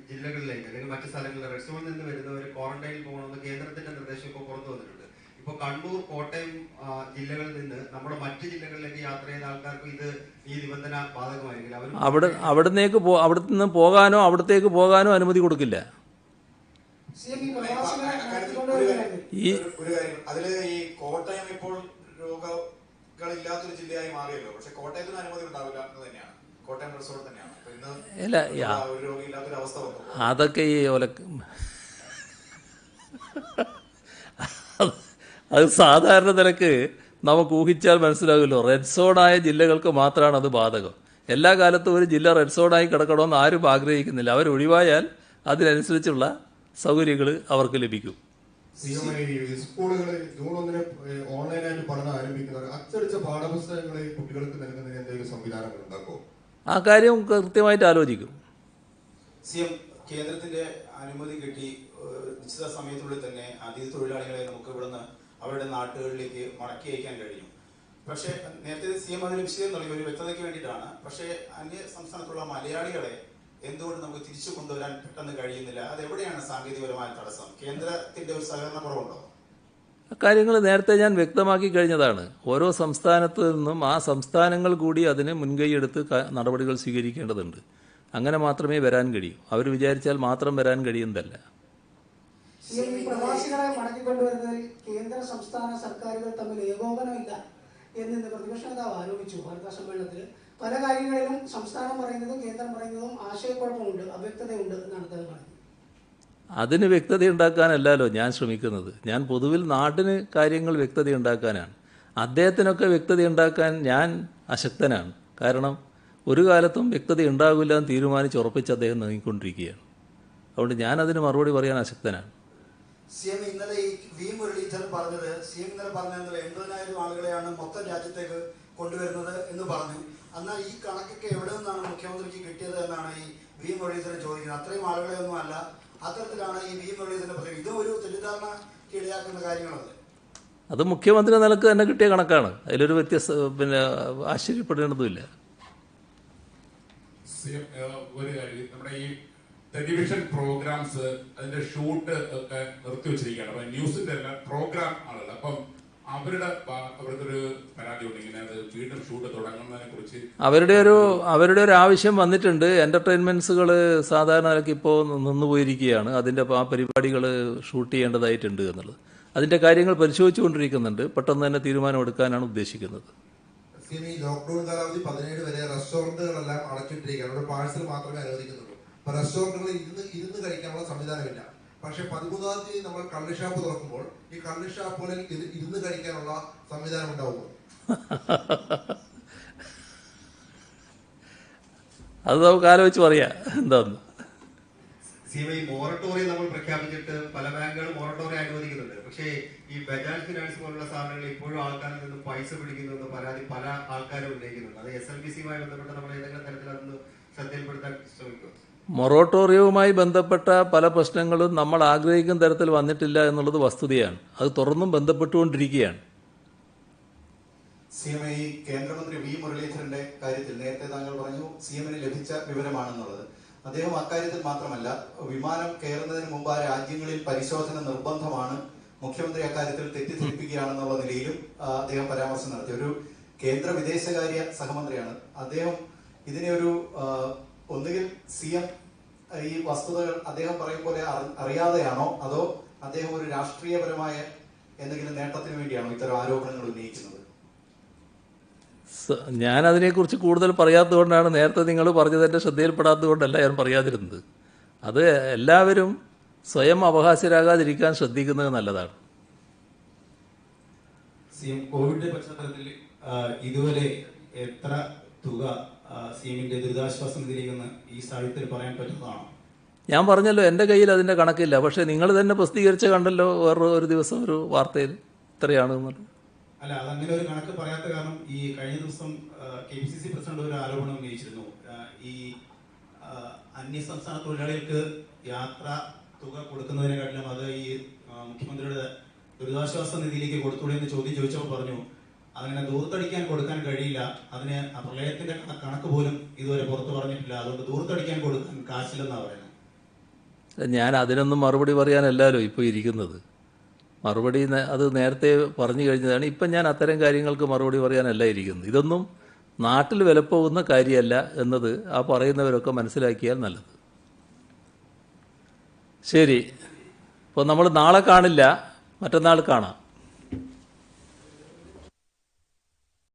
ജില്ലകളിലേക്ക് അല്ലെങ്കിൽ മറ്റ് സ്ഥലങ്ങളിൽ റെഡ് സോണിൽ നിന്ന് വരുന്നവർ ക്വാറന്റൈനിൽ പോകണമെന്ന് കേന്ദ്രത്തിന്റെ നിർദ്ദേശം ഇപ്പോൾ പുറത്തു വന്നിട്ടുണ്ട്. ഇപ്പോൾ കണ്ണൂർ, കോട്ടയം ജില്ലകളിൽ നിന്ന് നമ്മുടെ മറ്റ് ജില്ലകളിലേക്ക് യാത്ര ചെയ്ത ആൾക്കാർക്ക് ഇത് ഈ നിബന്ധന ബാധകമായിരിക്കില്ല. അവിടെ നിന്ന് പോകാനോ അവിടത്തേക്ക് പോകാനോ അനുമതി കൊടുക്കില്ല. ഒരു കാര്യം, അതില് ഈ കോട്ടയം ഇപ്പോൾ രോഗങ്ങളില്ലാത്തൊരു ജില്ലയായി മാറിയല്ലോ. പക്ഷെ കോട്ടയത്തിന് അനുമതി ഉണ്ടാവില്ല എന്ന് തന്നെയാണ്. കോട്ടയം റിസോർട്ട് തന്നെയാണ്. ഒരു രോഗിയില്ലാത്തൊരു അവസ്ഥ വന്നു. അതൊക്കെ ഈ അത് സാധാരണ നിലക്ക് നമുക്ക് ഊഹിച്ചാൽ മനസ്സിലാകുമല്ലോ. റെഡ് സോണായ ജില്ലകൾക്ക് മാത്രമാണ് അത് ബാധകം. എല്ലാ കാലത്തും ഒരു ജില്ല റെഡ് സോണായി കിടക്കണമെന്ന് ആരും ആഗ്രഹിക്കുന്നില്ല. അവരൊഴിവായാൽ അതിനനുസരിച്ചുള്ള സൗകര്യങ്ങൾ അവർക്ക് ലഭിക്കും. സ്കൂളുകളിൽ ജൂൺ 1 ഓൺലൈനായിട്ട് പഠനം ആരംഭിക്കുന്നവർ അച്ചടിച്ച പാഠപുസ്തകങ്ങൾ കുട്ടികൾക്ക് നൽകുന്നതിന് എന്തെങ്കിലും സംവിധാനങ്ങൾ ഉണ്ടാക്കുമോ? ആ കാര്യം കൃത്യമായിട്ട് ആലോചിക്കും. കേന്ദ്രത്തിന്റെ അനുമതി കിട്ടി നിശ്ചിത സമയത്തുള്ളിൽ തന്നെ അതിഥി തൊഴിലാളികളെ നമുക്ക് ഇവിടുന്ന് അവരുടെ നാട്ടുകളിലേക്ക് മടക്കി അയക്കാൻ കഴിയും. പക്ഷേ നേരത്തെ CM അതിന് വിഷയം നൽകി ഒരു വ്യക്തതയ്ക്ക് വേണ്ടിയിട്ടാണ്. പക്ഷേ അന്യ സംസ്ഥാനത്തുള്ള മലയാളികളെ എന്തുകൊണ്ട് നമുക്ക് തിരിച്ചു കൊണ്ടുവരാൻ പെട്ടെന്ന് കഴിയുന്നില്ല? അതെവിടെയാണ് സാങ്കേതികപരമായ തടസ്സം? കേന്ദ്രത്തിന്റെ ഒരു സഹകരണ കുറവുണ്ടോ? കാര്യങ്ങൾ നേരത്തെ ഞാൻ വ്യക്തമാക്കി കഴിഞ്ഞതാണ്. ഓരോ സംസ്ഥാനത്തു നിന്നും ആ സംസ്ഥാനങ്ങൾ കൂടി അതിന് മുൻകൈയെടുത്ത് നടപടികൾ സ്വീകരിക്കേണ്ടതുണ്ട്. അങ്ങനെ മാത്രമേ വരാൻ കഴിയൂ. അവർ വിചാരിച്ചാൽ മാത്രം വരാൻ കഴിയുന്നതല്ല. പ്രവാസികളെ മടക്കിക്കൊണ്ടുവരുന്നതിൽ കേന്ദ്ര സംസ്ഥാന സർക്കാരുകൾ തമ്മിൽ ഏകോപനമില്ല എന്ന് പ്രതിപക്ഷ നേതാവ് ആരോപിച്ചു വാർത്താ സമ്മേളനത്തിൽ. പല കാര്യങ്ങളിലും സംസ്ഥാനം പറയുന്നതും കേന്ദ്രം പറയുന്നതും ആശയക്കുഴപ്പമുണ്ട്, അവ്യക്തതയുണ്ട് എന്നാണ് അദ്ദേഹം പറഞ്ഞത്. അതിന് വ്യക്തതയുണ്ടാക്കാനല്ലല്ലോ ഞാൻ ശ്രമിക്കുന്നത്. ഞാൻ പൊതുവിൽ നാട്ടിന് കാര്യങ്ങൾ വ്യക്തതയുണ്ടാക്കാനാണ്. അദ്ദേഹത്തിനൊക്കെ വ്യക്തതയുണ്ടാക്കാൻ ഞാൻ അശക്തനാണ്. കാരണം ഒരു കാലത്തും വ്യക്തത ഉണ്ടാകില്ല എന്ന് തീരുമാനിച്ചുറപ്പിച്ച് അദ്ദേഹം നീങ്ങിക്കൊണ്ടിരിക്കുകയാണ്. അതുകൊണ്ട് ഞാൻ അതിന് മറുപടി പറയാൻ അശക്തനാണ്. CM ഇന്നലെ ഈ വി മുരളീധരൻ പറഞ്ഞത്, CM ഇന്നലെ പറഞ്ഞത് 80,000 ആളുകളെയാണ് മൊത്തം രാജ്യത്തേക്ക് കൊണ്ടുവരുന്നത് എന്ന് പറഞ്ഞു. എന്നാൽ ഈ കണക്കൊക്കെ എവിടെ നിന്നാണ് മുഖ്യമന്ത്രിക്ക് കിട്ടിയത് എന്നാണ് ഈ വി മുരളീധരൻ ചോദിക്കുന്നത്. അത്രയും ആളുകളെ ഒന്നും അല്ല. അത്തരത്തിലാണ് ഈ വി മുരളീധരൻ പറയുന്നത്. ഇതും ഒരു തെറ്റിദ്ധാരണയ്ക്ക് ഇടയാക്കുന്ന കാര്യങ്ങളല്ലേ? അത് മുഖ്യമന്ത്രി നിലക്ക് തന്നെ കിട്ടിയ കണക്കാണ്. അതിലൊരു ആശ്ചര്യപ്പെടേണ്ടതുമില്ല. ഒരു കാര്യം, നമ്മുടെ ഈ ടെലിവിഷൻ പ്രോഗ്രാംസ് അതിന്റെ ഷൂട്ട് ഒക്കെ നിർത്തിവെച്ചിരിക്കുകയാണ്. അപ്പൊ ന്യൂസിന്റെ എല്ലാം പ്രോഗ്രാം ആണല്ലോ. അപ്പം അവർക്കൊരു പരാതി ഉണ്ട്, ഇങ്ങനെ അത് വീണ്ടും ഷൂട്ട് തുടങ്ങുന്നതിനെ കുറിച്ച് അവരുടെ ഒരു ആവശ്യം വന്നിട്ടുണ്ട്. എന്റർടൈൻമെന്റ്സുകൾ സാധാരണ നിലയ്ക്ക് ഇപ്പോൾ നിന്നുപോയിരിക്കുകയാണ്. അതിന്റെ ആ പരിപാടികൾ ഷൂട്ട് ചെയ്യേണ്ടതായിട്ടുണ്ട് എന്നുള്ളത്. അതിന്റെ കാര്യങ്ങൾ പരിശോധിച്ചുകൊണ്ടിരിക്കുന്നുണ്ട്. പെട്ടെന്ന് തന്നെ തീരുമാനമെടുക്കാനാണ് ഉദ്ദേശിക്കുന്നത്. ഈ ലോക്ക്ഡൌൺ കാലാവധി 17 വരെ റെസ്റ്റോറന്റുകളെല്ലാം അടച്ചിട്ടിരിക്കുകയാണ്. അവിടെ പാഴ്സൽ മാത്രമേ അനുവദിക്കുന്നുള്ളൂ. അപ്പൊ റെസ്റ്റോറന്റുകളിൽ ഇരുന്ന് കഴിക്കാനുള്ള സംവിധാനമില്ല. പക്ഷെ 13-ാം തീയതി നമ്മൾ കള്ള് ഷാപ്പ് തുറക്കുമ്പോൾ ഈ കള്ള് ഷാപ്പുകളിൽ ഇരുന്ന് കഴിക്കാനുള്ള സംവിധാനം ഉണ്ടാവുമോ? അത് നമുക്ക് ആലോചിച്ച് പറയാം എന്താന്ന്. ഈ മൊറട്ടോറിയം നമ്മൾ പ്രഖ്യാപിച്ചിട്ട് പല ബാങ്കുകളും മൊറട്ടോറിയം അനുവദിക്കുന്നുണ്ട്. പക്ഷേ ഈ ബജാജ് ഫിനാൻസ് പോലുള്ള സ്ഥാപനങ്ങൾ ഇപ്പോഴും ആൾക്കാരിൽ നിന്ന് പൈസ പിടിക്കുന്നുവെന്ന് പരാതി പല ആൾക്കാരും ഉന്നയിക്കുന്നുണ്ട്. അത് SLBCയുമായി ബന്ധപ്പെട്ട് നമ്മൾ ഏതെങ്കിലും തരത്തിൽ അതൊന്ന് ശ്രദ്ധയിൽപ്പെടുത്താൻ ശ്രമിക്കും. മൊറട്ടോറിയവുമായി ബന്ധപ്പെട്ട പല പ്രശ്നങ്ങളും നമ്മൾ ആഗ്രഹിക്കുന്ന തരത്തിൽ വന്നിട്ടില്ല എന്നുള്ളത് വസ്തുതയാണ്. അത് തുറന്നും ബന്ധപ്പെട്ടുകൊണ്ടിരിക്കുകയാണ്. CMI കേന്ദ്രമന്ത്രി വി മുരളീധരന്റെ കാര്യത്തിൽ നേരത്തെ താങ്കൾ പറഞ്ഞു CMന് ലഭിച്ച വിവരമാണെന്നുള്ളത്. അദ്ദേഹം അക്കാര്യത്തിൽ മാത്രമല്ല, വിമാനം കയറുന്നതിന് മുമ്പ് ആ രാജ്യങ്ങളിൽ പരിശോധന നിർബന്ധമാണ്, മുഖ്യമന്ത്രി അക്കാര്യത്തിൽ തെറ്റിദ്ധരിപ്പിക്കുകയാണെന്നുള്ള നിലയിലും അദ്ദേഹം പരാമർശം നടത്തി. ഒരു കേന്ദ്ര വിദേശകാര്യ സഹമന്ത്രിയാണ് അദ്ദേഹം. ഇതിനെ ഒരു ഒന്നുകിൽ CM ഈ വസ്തുതകൾ അദ്ദേഹം പറയും പോലെ അറിയാതെയാണോ, അതോ അദ്ദേഹം ഒരു രാഷ്ട്രീയപരമായ എന്തെങ്കിലും നേട്ടത്തിന് വേണ്ടിയാണോ ഇത്തരം ആരോപണങ്ങൾ ഉന്നയിക്കുന്നത്? ഞാനതിനെക്കുറിച്ച് കൂടുതൽ പറയാത്തതുകൊണ്ടാണ്, നേരത്തെ നിങ്ങൾ പറഞ്ഞതിൻ്റെ ശ്രദ്ധയിൽപ്പെടാത്തതുകൊണ്ടല്ല ഞാൻ പറയാതിരുന്നത്. അത് എല്ലാവരും സ്വയം അവകാശരാകാതിരിക്കാൻ ശ്രദ്ധിക്കുന്നത് നല്ലതാണ്. കോവിഡിന്റെ പശ്ചാത്തലത്തിൽ ഇതുവരെ എത്ര തുക CMന്റെ ദുരിതാശ്വാസ നിധിയിലേക്കെന്ന് ഈ സാഹിത്യത്തിൽ പറയാൻ പറ്റുന്നതാണോ? ഞാൻ പറഞ്ഞല്ലോ, എൻ്റെ കയ്യിൽ അതിൻ്റെ കണക്കില്ല. പക്ഷേ നിങ്ങൾ തന്നെ പ്രസിദ്ധീകരിച്ച് കണ്ടല്ലോ വേറൊരു ദിവസം ഒരു വാർത്തയിൽ ഇത്രയാണെന്നുള്ളത്. അല്ല, അതങ്ങനെ ഒരു കണക്ക് പറയാത്ത കാരണം ഈ കഴിഞ്ഞ ദിവസം KPCC പ്രസിഡന്റ് ഒരു ആരോപണം ഉന്നയിച്ചിരുന്നു. ഈ അന്യസംസ്ഥാന തൊഴിലാളികൾക്ക് യാത്രാ തുക കൊടുക്കുന്നതിനെക്കാട്ടിലും അത് ഈ മുഖ്യമന്ത്രിയുടെ ദുരിതാശ്വാസ നിധിയിലേക്ക് കൊടുത്തൂടെ എന്ന് ചോദിച്ചപ്പോൾ പറഞ്ഞു അങ്ങനെ ദൂർത്തടിക്കാൻ കൊടുക്കാൻ കഴിയില്ല, അതിന് പ്രളയത്തിന്റെ കണക്ക് പോലും ഇതുവരെ പുറത്തു പറഞ്ഞിട്ടില്ല, അതുകൊണ്ട് ദൂർത്തടിക്കാൻ കൊടുക്കാൻ കാശില്ലെന്നാണ് പറയുന്നത്. ഞാൻ അതിനൊന്നും മറുപടി പറയാനല്ലല്ലോ ഇപ്പോൾ ഇരിക്കുന്നത്. മറുപടി അത് നേരത്തെ പറഞ്ഞു കഴിഞ്ഞതാണ്. ഇപ്പം ഞാൻ അത്തരം കാര്യങ്ങൾക്ക് മറുപടി പറയാനല്ല ഇരിക്കുന്നത്. ഇതൊന്നും നാട്ടിൽ വിലപ്പോകുന്ന കാര്യമല്ല എന്നത് ആ പറയുന്നവരൊക്കെ മനസ്സിലാക്കിയാൽ നല്ലത്. ശരി, ഇപ്പോൾ നമ്മൾ നാളെ കാണില്ല, മറ്റന്നാൾ കാണാം.